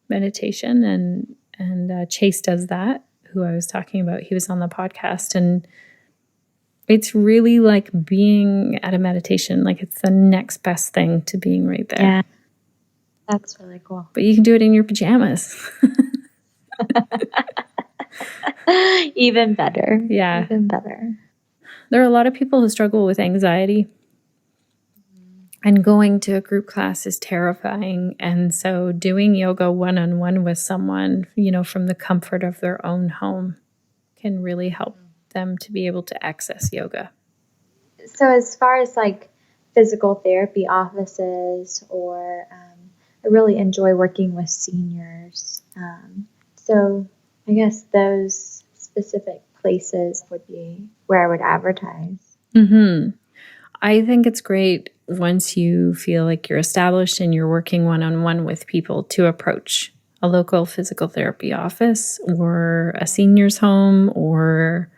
meditation, and Chase does that, who I was talking about. He was on the podcast, and it's really like being at a meditation. Like, it's the next best thing to being right there. Yeah. That's really cool. But you can do it in your pajamas. Even better. Yeah. Even better. There are a lot of people who struggle with anxiety. And going to a group class is terrifying. And so doing yoga one-on-one with someone, from the comfort of their own home can really help them to be able to access yoga. So as far as like physical therapy offices, or I really enjoy working with seniors. So I guess those specific places would be where I would advertise. Mm-hmm. I think it's great once you feel like you're established and you're working one-on-one with people to approach a local physical therapy office or a senior's home, or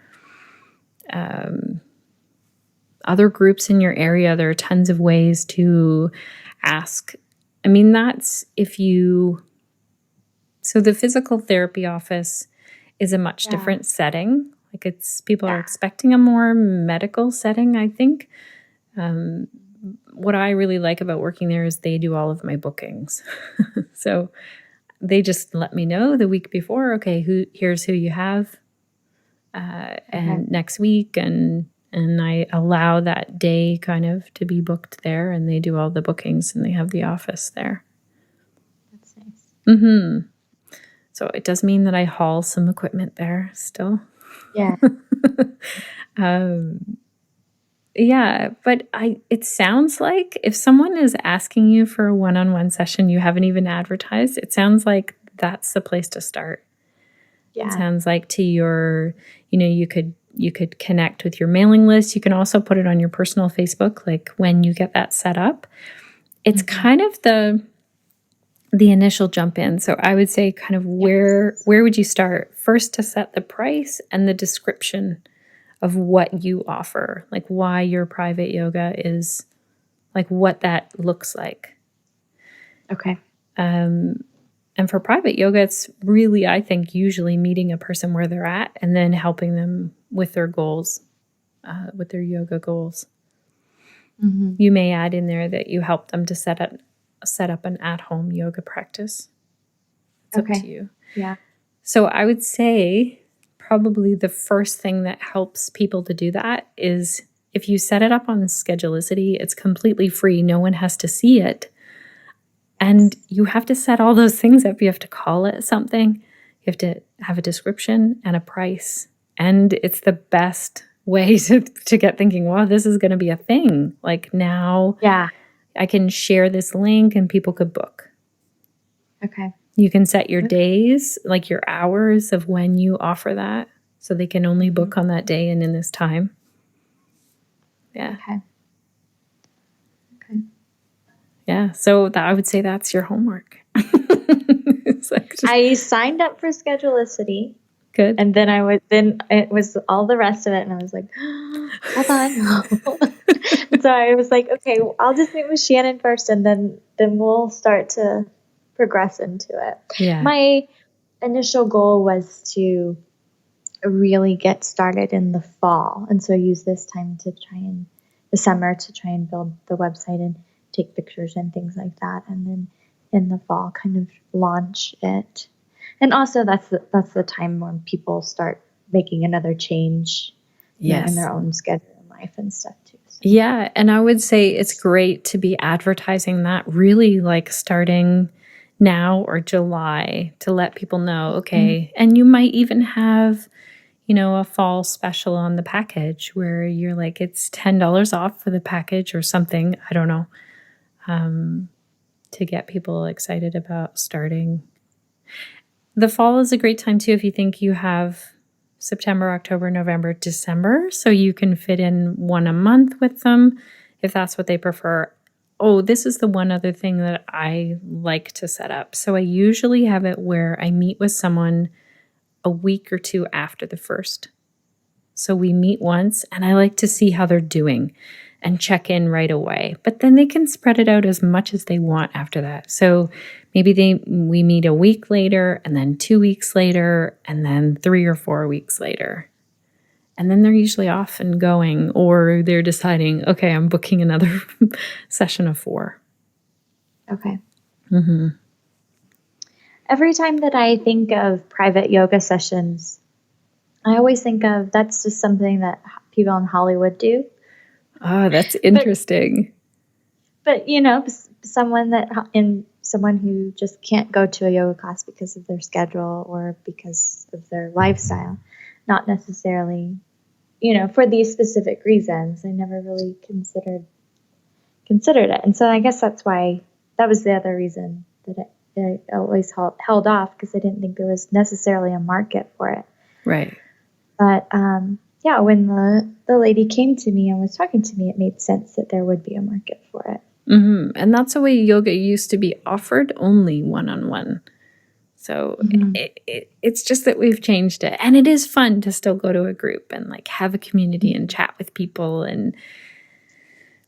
other groups in your area. There are tons of ways to ask. I mean, that's so the physical therapy office is a much different setting. Like, people are expecting a more medical setting, I think. What I really like about working there is they do all of my bookings. So they just let me know the week before, okay, here's who you have, and next week, and I allow that day kind of to be booked there, and they do all the bookings, and they have the office there. That's nice. Mm-hmm. So it does mean that I haul some equipment there still. Yeah. Yeah, but it sounds like if someone is asking you for a one-on-one session you haven't even advertised, it sounds like that's the place to start. Yeah. It sounds like to your, you could connect with your mailing list. You can also put it on your personal Facebook, like when you get that set up. It's kind of the initial jump in. So I would say kind of where would you start? First, to set the price and the description of what you offer, like why your private yoga is, like what that looks like. Okay. And for private yoga, it's really, I think, usually meeting a person where they're at and then helping them with their goals, with their yoga goals. Mm-hmm. You may add in there that you help them to set up an at-home yoga practice. It's up to you. Yeah. So I would say probably the first thing that helps people to do that is if you set it up on Schedulicity, it's completely free. No one has to see it. And you have to set all those things up. You have to call it something. You have to have a description and a price. And it's the best way to get thinking, wow, this is going to be a thing. Like now I can share this link and people could book. Okay. You can set your days, like your hours of when you offer that, so they can only book on that day and in this time. Yeah. Okay. Yeah. So I would say that's your homework. I signed up for Schedulicity. Good. And then it was all the rest of it. And I was like, hold on. And so I was like, okay, I'll just meet with Shannon first, and then we'll start to progress into it. Yeah. My initial goal was to really get started in the fall. And so use this time the summer to try and build the website and take pictures and things like that. And then in the fall, kind of launch it. And also that's the time when people start making another change in their own schedule and life and stuff too. So. Yeah. And I would say it's great to be advertising that really like starting now or July to let people know, okay. And you might even have, a fall special on the package where you're like, it's $10 off for the package or something. I don't know. To get people excited about starting. The fall is a great time too if you think you have September, October, November, December, so you can fit in one a month with them if that's what they prefer. Oh, this is the one other thing that I like to set up. So I usually have it where I meet with someone a week or two after the first. So we meet once and I like to see how they're doing and check in right away. But then they can spread it out as much as they want after that. So maybe we meet a week later and then 2 weeks later and then 3 or 4 weeks later. And then they're usually off and going, or they're deciding, okay, I'm booking another session of 4. Okay. Mm-hmm. Every time that I think of private yoga sessions, I always think of that's just something that people in Hollywood do. Oh, that's interesting. But someone who just can't go to a yoga class because of their schedule or because of their lifestyle, not necessarily, for these specific reasons. I never really considered it. And so I guess that's why that was the other reason that I always held off, because I didn't think there was necessarily a market for it. Right. But when the lady came to me and was talking to me, it made sense that there would be a market for it. Mm-hmm. And that's the way yoga used to be offered, only one-on-one. So it's just that we've changed it. And it is fun to still go to a group and like have a community and chat with people.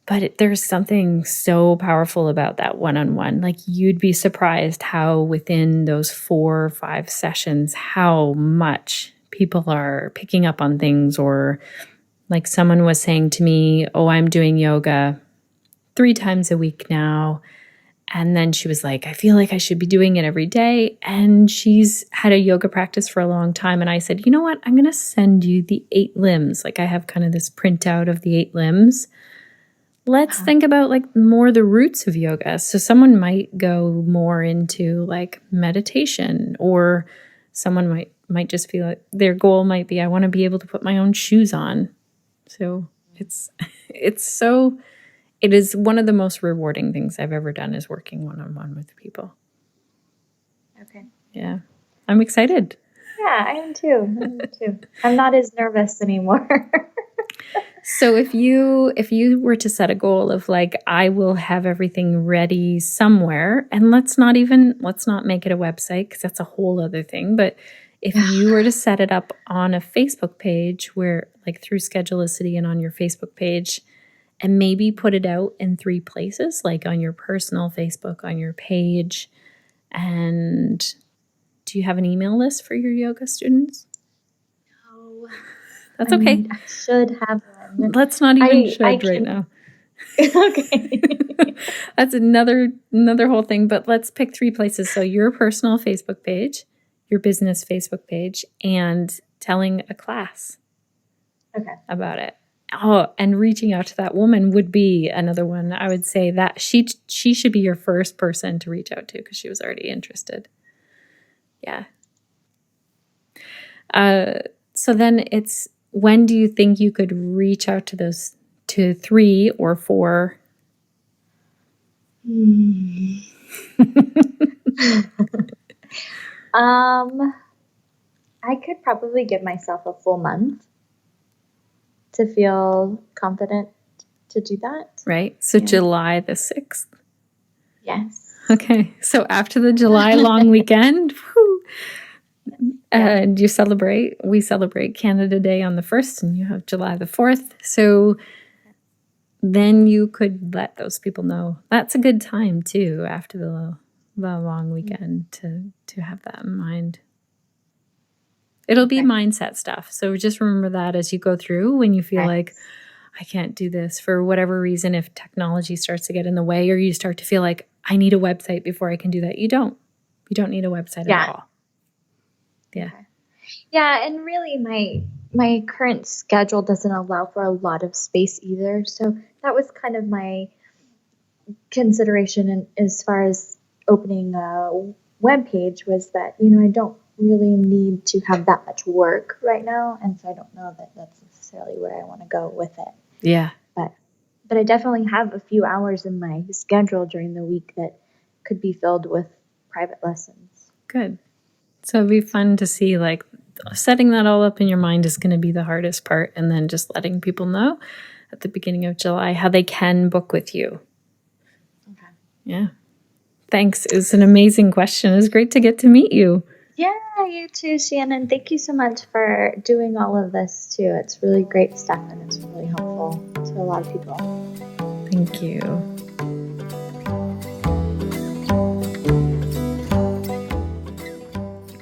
But there's something so powerful about that one-on-one. Like you'd be surprised how within those 4 or 5 sessions, how much people are picking up on things. Or like someone was saying to me, oh, I'm doing yoga 3 times a week now. And then she was like, I feel like I should be doing it every day. And she's had a yoga practice for a long time. And I said, you know what? I'm going to send you the 8 limbs. Like I have kind of this printout of the 8 limbs. Let's think about like more the roots of yoga. So someone might go more into like meditation, or someone might just feel like their goal might be, I want to be able to put my own shoes on. So it is one of the most rewarding things I've ever done, is working one-on-one with people. Okay. Yeah. I'm excited. Yeah, I am too. I'm not as nervous anymore. So if you were to set a goal of like, I will have everything ready somewhere, and let's not make it a website because that's a whole other thing. But if you were to set it up on a Facebook page, where like through Schedulicity and on your Facebook page, and maybe put it out in 3 places, like on your personal Facebook, on your page. And do you have an email list for your yoga students? No. That's okay. I should have one. Let's not even right now. Okay. That's another whole thing, but let's pick 3 places. So your personal Facebook page, your business Facebook page, and telling a class about it. Oh, and reaching out to that woman would be another one. I would say that she should be your first person to reach out to, because she was already interested. Yeah. So then it's, when do you think you could reach out to those, to 3 or 4? I could probably give myself a full month to feel confident to do that. Right. So July the 6th. Yes. Okay. So after the July long weekend, And we celebrate Canada Day on the 1st, and you have July the 4th. So then you could let those people know. That's a good time too, after the long weekend, to have that in mind. It'll be mindset stuff. So just remember that as you go through, when you feel like, I can't do this for whatever reason, if technology starts to get in the way, or you start to feel like, I need a website before I can do that. You don't need a website at all. Yeah. Okay. Yeah. And really my current schedule doesn't allow for a lot of space either. So that was kind of my consideration as far as opening a web page, was that, I don't really need to have that much work right now. And so I don't know that that's necessarily where I want to go with it. Yeah. But I definitely have a few hours in my schedule during the week that could be filled with private lessons. Good. So it'd be fun to see, like, setting that all up in your mind is going to be the hardest part. And then just letting people know at the beginning of July how they can book with you. Okay. Yeah. Thanks. It was an amazing question. It was great to get to meet you. Yeah, you too, Shannon. Thank you so much for doing all of this too. It's really great stuff, and it's really helpful to a lot of people. Thank you.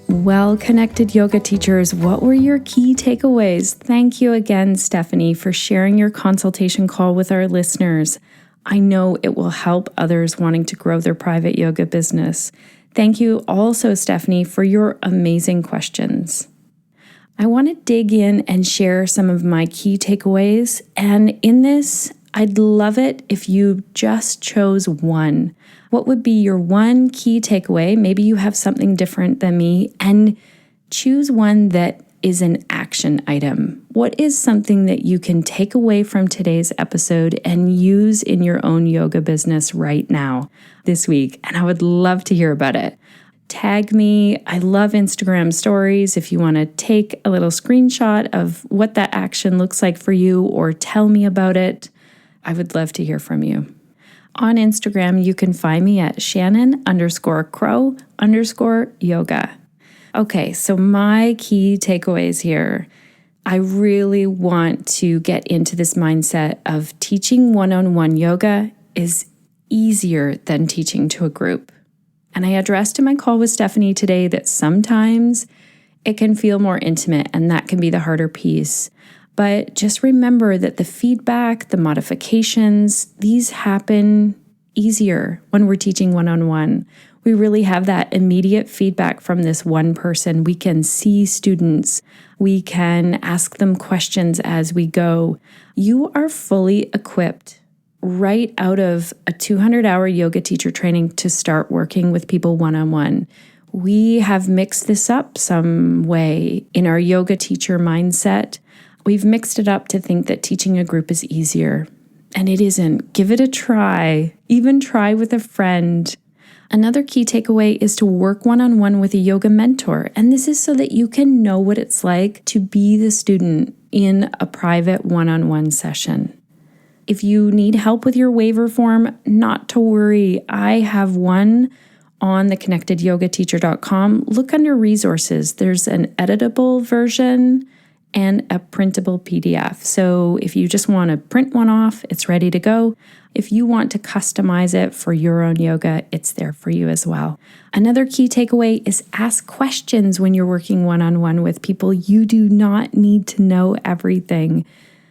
Well-connected yoga teachers, what were your key takeaways? Thank you again, Stephanie, for sharing your consultation call with our listeners. I know it will help others wanting to grow their private yoga business. Thank you also, Stephanie, for your amazing questions. I want to dig in and share some of my key takeaways. And in this, I'd love it if you just chose one. What would be your one key takeaway? Maybe you have something different than me, and choose one that is an action item. What is something that you can take away from today's episode and use in your own yoga business right now, this week? And I would love to hear about it. Tag me. I love Instagram stories. If you want to take a little screenshot of what that action looks like for you, or tell me about it, I would love to hear from you. On Instagram, you can find me at Shannon_crow_yoga. Okay, so my key takeaways here. I really want to get into this mindset of teaching one-on-one yoga is easier than teaching to a group. And I addressed in my call with Stephanie today that sometimes it can feel more intimate, and that can be the harder piece. But just remember that the feedback, the modifications, these happen easier when we're teaching one-on-one. We really have that immediate feedback from this one person. We can see students. We can ask them questions as we go. You are fully equipped right out of a 200-hour yoga teacher training to start working with people one-on-one. We have mixed this up some way in our yoga teacher mindset. We've mixed it up to think that teaching a group is easier. And it isn't. Give it a try. Even try with a friend. Another key takeaway is to work one-on-one with a yoga mentor. And this is so that you can know what it's like to be the student in a private one-on-one session. If you need help with your waiver form, not to worry. I have one on the connectedyogateacher.com. Look under resources. There's an editable version and a printable PDF. So if you just want to print one off, it's ready to go. If you want to customize it for your own yoga, it's there for you as well. Another key takeaway is ask questions when you're working one-on-one with people. You do not need to know everything.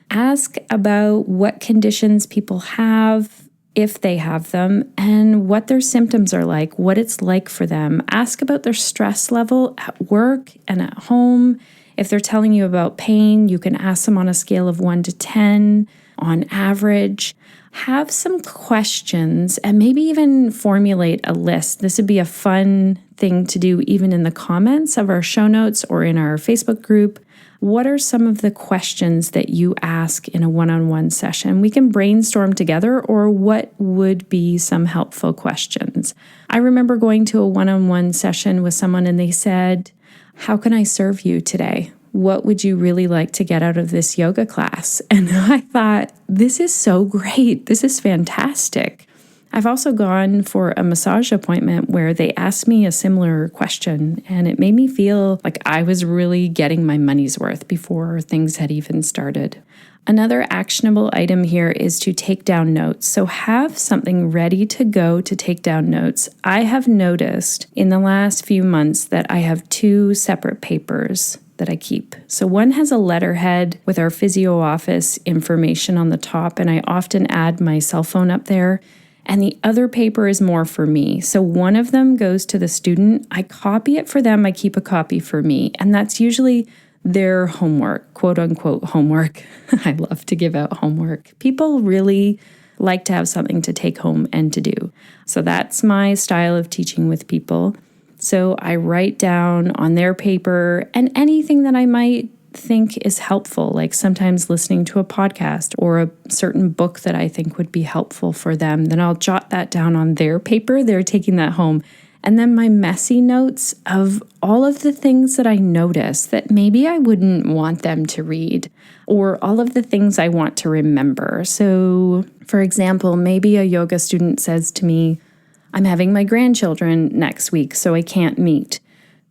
Ask about what conditions people have, if they have them, and what their symptoms are like, what it's like for them. Ask about their stress level at work and at home. If they're telling you about pain, you can ask them on a scale of 1 to 10 on average. Have some questions and maybe even formulate a list. This would be a fun thing to do even in the comments of our show notes or in our Facebook group. What are some of the questions that you ask in a one-on-one session? We can brainstorm together, or what would be some helpful questions. I remember going to a one-on-one session with someone and they said, "How can I serve you today? What would you really like to get out of this yoga class?" And I thought, this is so great. This is fantastic. I've also gone for a massage appointment where they asked me a similar question, and it made me feel like I was really getting my money's worth before things had even started. Another actionable item here is to take down notes. So have something ready to go to take down notes. I have noticed in the last few months that I have 2 separate papers that I keep. So one has a letterhead with our physio office information on the top, and I often add my cell phone up there. And the other paper is more for me. So one of them goes to the student. I copy it for them. I keep a copy for me. And that's usually their homework, quote unquote homework. I love to give out homework. People really like to have something to take home and to do. So that's my style of teaching with people. So I write down on their paper and anything that I might think is helpful, like sometimes listening to a podcast or a certain book that I think would be helpful for them. Then I'll jot that down on their paper. They're taking that home. And then my messy notes of all of the things that I notice that maybe I wouldn't want them to read, or all of the things I want to remember. So, for example, maybe a yoga student says to me, I'm having my grandchildren next week, so I can't meet.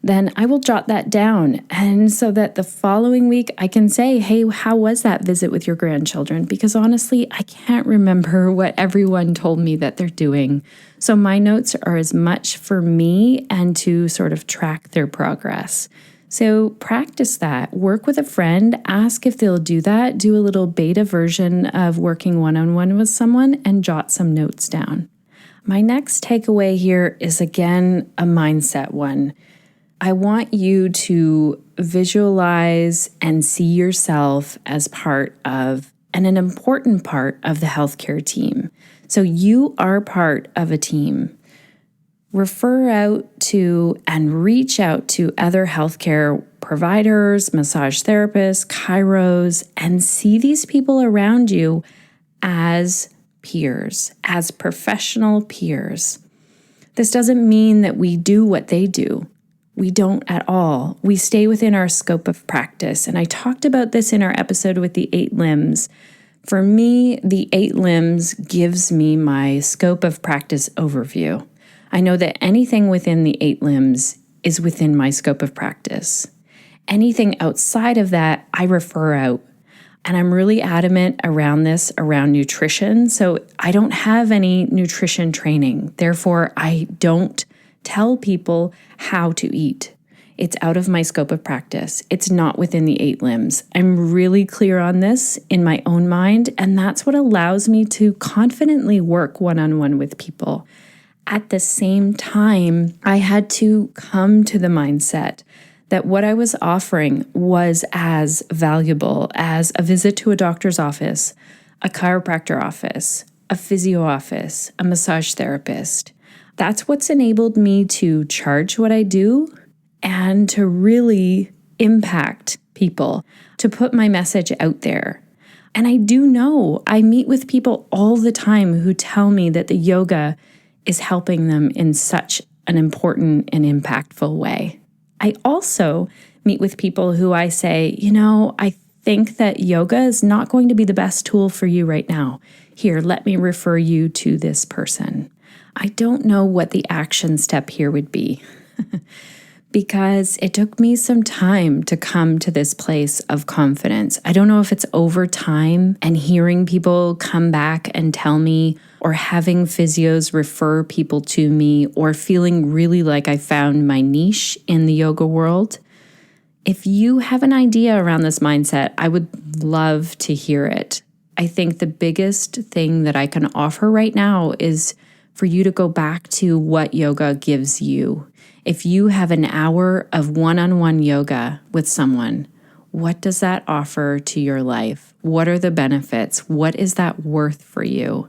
Then I will jot that down. And so that the following week I can say, hey, how was that visit with your grandchildren? Because honestly, I can't remember what everyone told me that they're doing. So my notes are as much for me and to sort of track their progress. So practice that. Work with a friend. Ask if they'll do that. Do a little beta version of working one-on-one with someone and jot some notes down. My next takeaway here is, again, a mindset one. I want you to visualize and see yourself as part of, and an important part of, the healthcare team. So you are part of a team. Refer out to and reach out to other healthcare providers, massage therapists, chiros, and see these people around you as peers, as professional peers. This doesn't mean that we do what they do. We don't at all. We stay within our scope of practice. And I talked about this in our episode with the 8 limbs. For me, the 8 limbs gives me my scope of practice overview. I know that anything within the 8 limbs is within my scope of practice. Anything outside of that, I refer out. And I'm really adamant around this, around nutrition. So I don't have any nutrition training. Therefore, I don't tell people how to eat. It's out of my scope of practice. It's not within the 8 limbs. I'm really clear on this in my own mind, and that's what allows me to confidently work one-on-one with people. At the same time, I had to come to the mindset that what I was offering was as valuable as a visit to a doctor's office, a chiropractor office, a physio office, a massage therapist. That's what's enabled me to charge what I do and to really impact people, to put my message out there. And I do know I meet with people all the time who tell me that the yoga is helping them in such an important and impactful way. I also meet with people who I say, I think that yoga is not going to be the best tool for you right now. Here, let me refer you to this person. I don't know what the action step here would be because it took me some time to come to this place of confidence. I don't know if it's over time and hearing people come back and tell me, or having physios refer people to me, or feeling really like I found my niche in the yoga world. If you have an idea around this mindset, I would love to hear it. I think the biggest thing that I can offer right now is for you to go back to what yoga gives you. If you have an hour of one-on-one yoga with someone, what does that offer to your life? What are the benefits? What is that worth for you?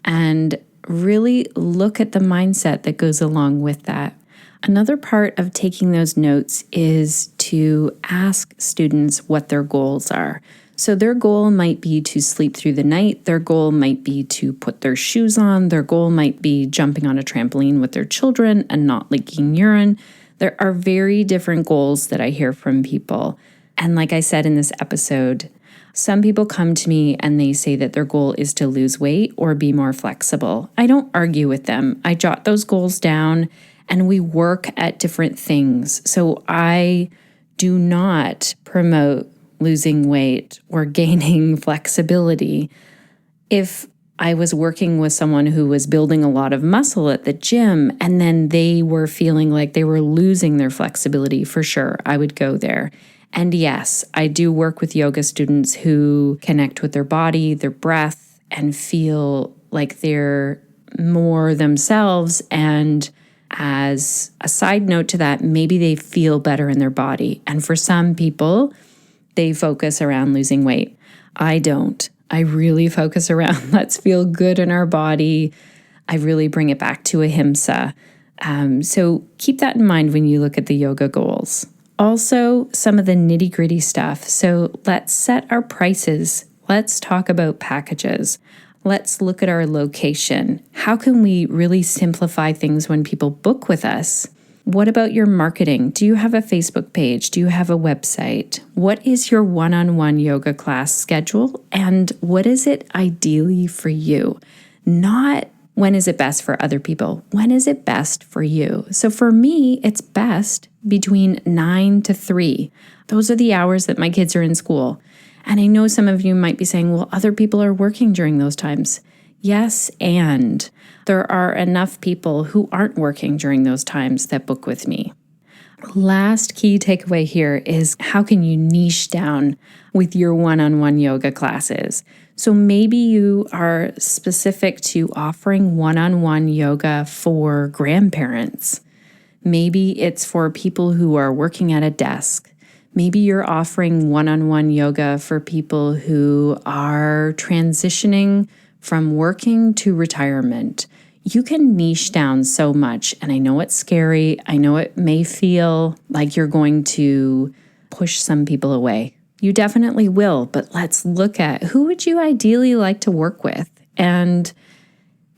And really look at the mindset that goes along with that. Another part of taking those notes is to ask students what their goals are. So their goal might be to sleep through the night. Their goal might be to put their shoes on. Their goal might be jumping on a trampoline with their children and not leaking urine. There are very different goals that I hear from people. And like I said in this episode, Some people come to me and they say that their goal is to lose weight or be more flexible. I don't argue with them. I jot those goals down and we work at different things. So I do not promote losing weight or gaining flexibility. If I was working with someone who was building a lot of muscle at the gym and then they were feeling like they were losing their flexibility, for sure, I would go there. And yes, I do work with yoga students who connect with their body, their breath, and feel like they're more themselves. And as a side note to that, maybe they feel better in their body. And for some people, they focus around losing weight. I don't. I really focus around let's feel good in our body. I really bring it back to ahimsa. So keep that in mind when you look at the yoga goals. Also, some of the nitty-gritty stuff. So let's set our prices. Let's talk about packages. Let's look at our location. How can we really simplify things when people book with us? What about your marketing? Do you have a Facebook page? Do you have a website? What is your one-on-one yoga class schedule? And what is it ideally for you? Not when is it best for other people? When is it best for you? So for me, it's best between 9 to 3. Those are the hours that my kids are in school. And I know some of you might be saying, well, other people are working during those times. Yes, and there are enough people who aren't working during those times that book with me. Last key takeaway here is how can you niche down with your one-on-one yoga classes? So maybe you are specific to offering one-on-one yoga for grandparents. Maybe it's for people who are working at a desk. Maybe you're offering one-on-one yoga for people who are transitioning from working to retirement. You can niche down so much, and I know it's scary. I know it may feel like you're going to push some people away. You definitely will, but let's look at who would you ideally like to work with. And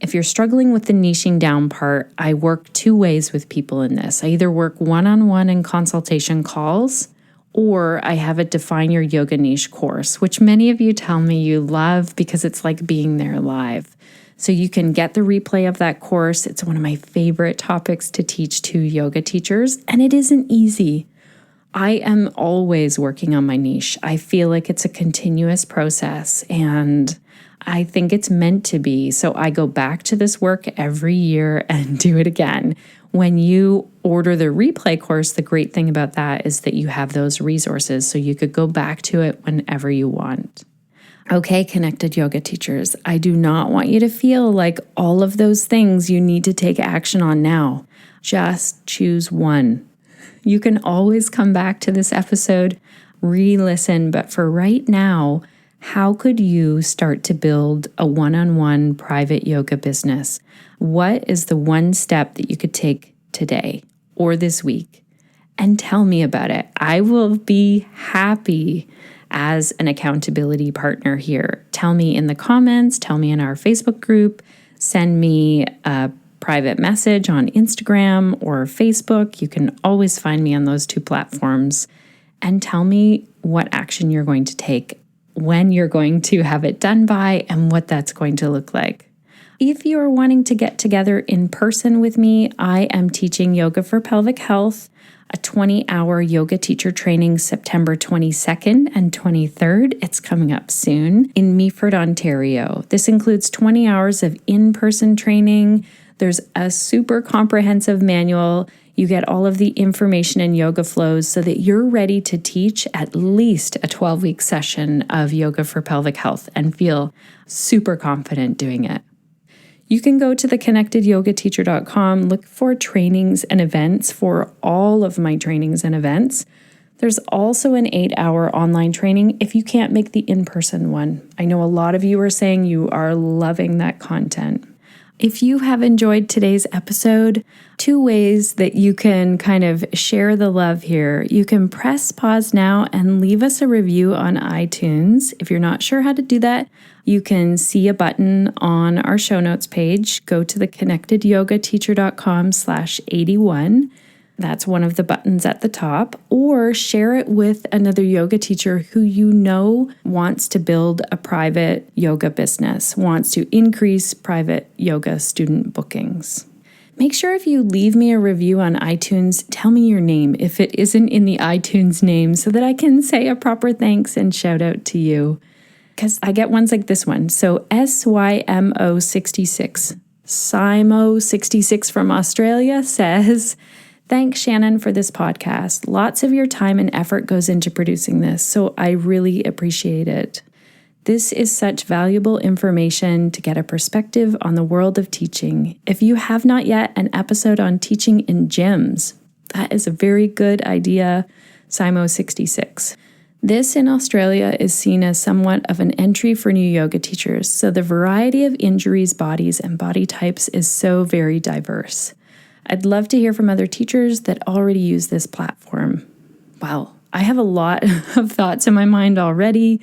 if you're struggling with the niching down part, I work 2 ways with people in this. I either work one-on-one in consultation calls, or I have a Define Your Yoga Niche course, which many of you tell me you love because it's like being there live. So you can get the replay of that course. It's one of my favorite topics to teach to yoga teachers, and it isn't easy. I am always working on my niche. I feel like it's a continuous process, and I think it's meant to be. So I go back to this work every year and do it again. When you order the replay course, the great thing about that is that you have those resources, so you could go back to it whenever you want. Okay, connected yoga teachers, I do not want you to feel like all of those things you need to take action on now. Just choose one. You can always come back to this episode, re-listen, but for right now, how could you start to build a one-on-one private yoga business? What is the one step that you could take today or this week? And tell me about it. I will be happy as an accountability partner here. Tell me in the comments, tell me in our Facebook group, send me a private message on Instagram or Facebook. You can always find me on those 2 platforms, and tell me what action you're going to take, when you're going to have it done by, and what that's going to look like. If you're wanting to get together in person with me, I am teaching Yoga for Pelvic Health, a 20-hour yoga teacher training September 22nd and 23rd. It's coming up soon in Meaford, Ontario. This includes 20 hours of in-person training. There's a super comprehensive manual. You get all of the information and yoga flows so that you're ready to teach at least a 12-week session of Yoga for Pelvic Health and feel super confident doing it. You can go to theconnectedyogateacher.com, look for trainings and events for all of my trainings and events. There's also an 8-hour online training if you can't make the in-person one. I know a lot of you are saying you are loving that content. If you have enjoyed today's episode, 2 ways that you can kind of share the love here. You can press pause now and leave us a review on iTunes. If you're not sure how to do that, you can see a button on our show notes page. Go to theconnectedyogateacher.com/81. That's one of the buttons at the top, or share it with another yoga teacher who you know wants to build a private yoga business, wants to increase private yoga student bookings. Make sure if you leave me a review on iTunes, tell me your name if it isn't in the iTunes name so that I can say a proper thanks and shout out to you. Because I get ones like this one. So SYMO66, Simo66 from Australia says, "Thanks, Shannon, for this podcast. Lots of your time and effort goes into producing this, so I really appreciate it. This is such valuable information to get a perspective on the world of teaching. If you have not yet an episode on teaching in gyms, that is a very good idea, Simo66. This in Australia is seen as somewhat of an entry for new yoga teachers, so the variety of injuries, bodies, and body types is so very diverse. I'd love to hear from other teachers that already use this platform." Wow, I have a lot of thoughts in my mind already.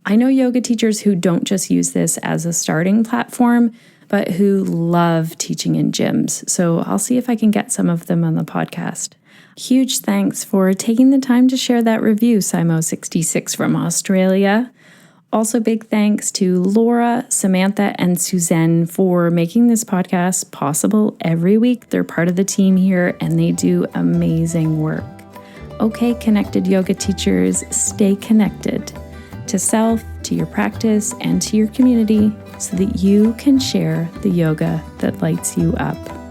I know yoga teachers who don't just use this as a starting platform, but who love teaching in gyms. So I'll see if I can get some of them on the podcast. Huge thanks for taking the time to share that review, Simo66 from Australia. Also, big thanks to Laura, Samantha, and Suzanne for making this podcast possible every week. They're part of the team here and they do amazing work. Okay, connected yoga teachers, stay connected to self, to your practice, and to your community so that you can share the yoga that lights you up.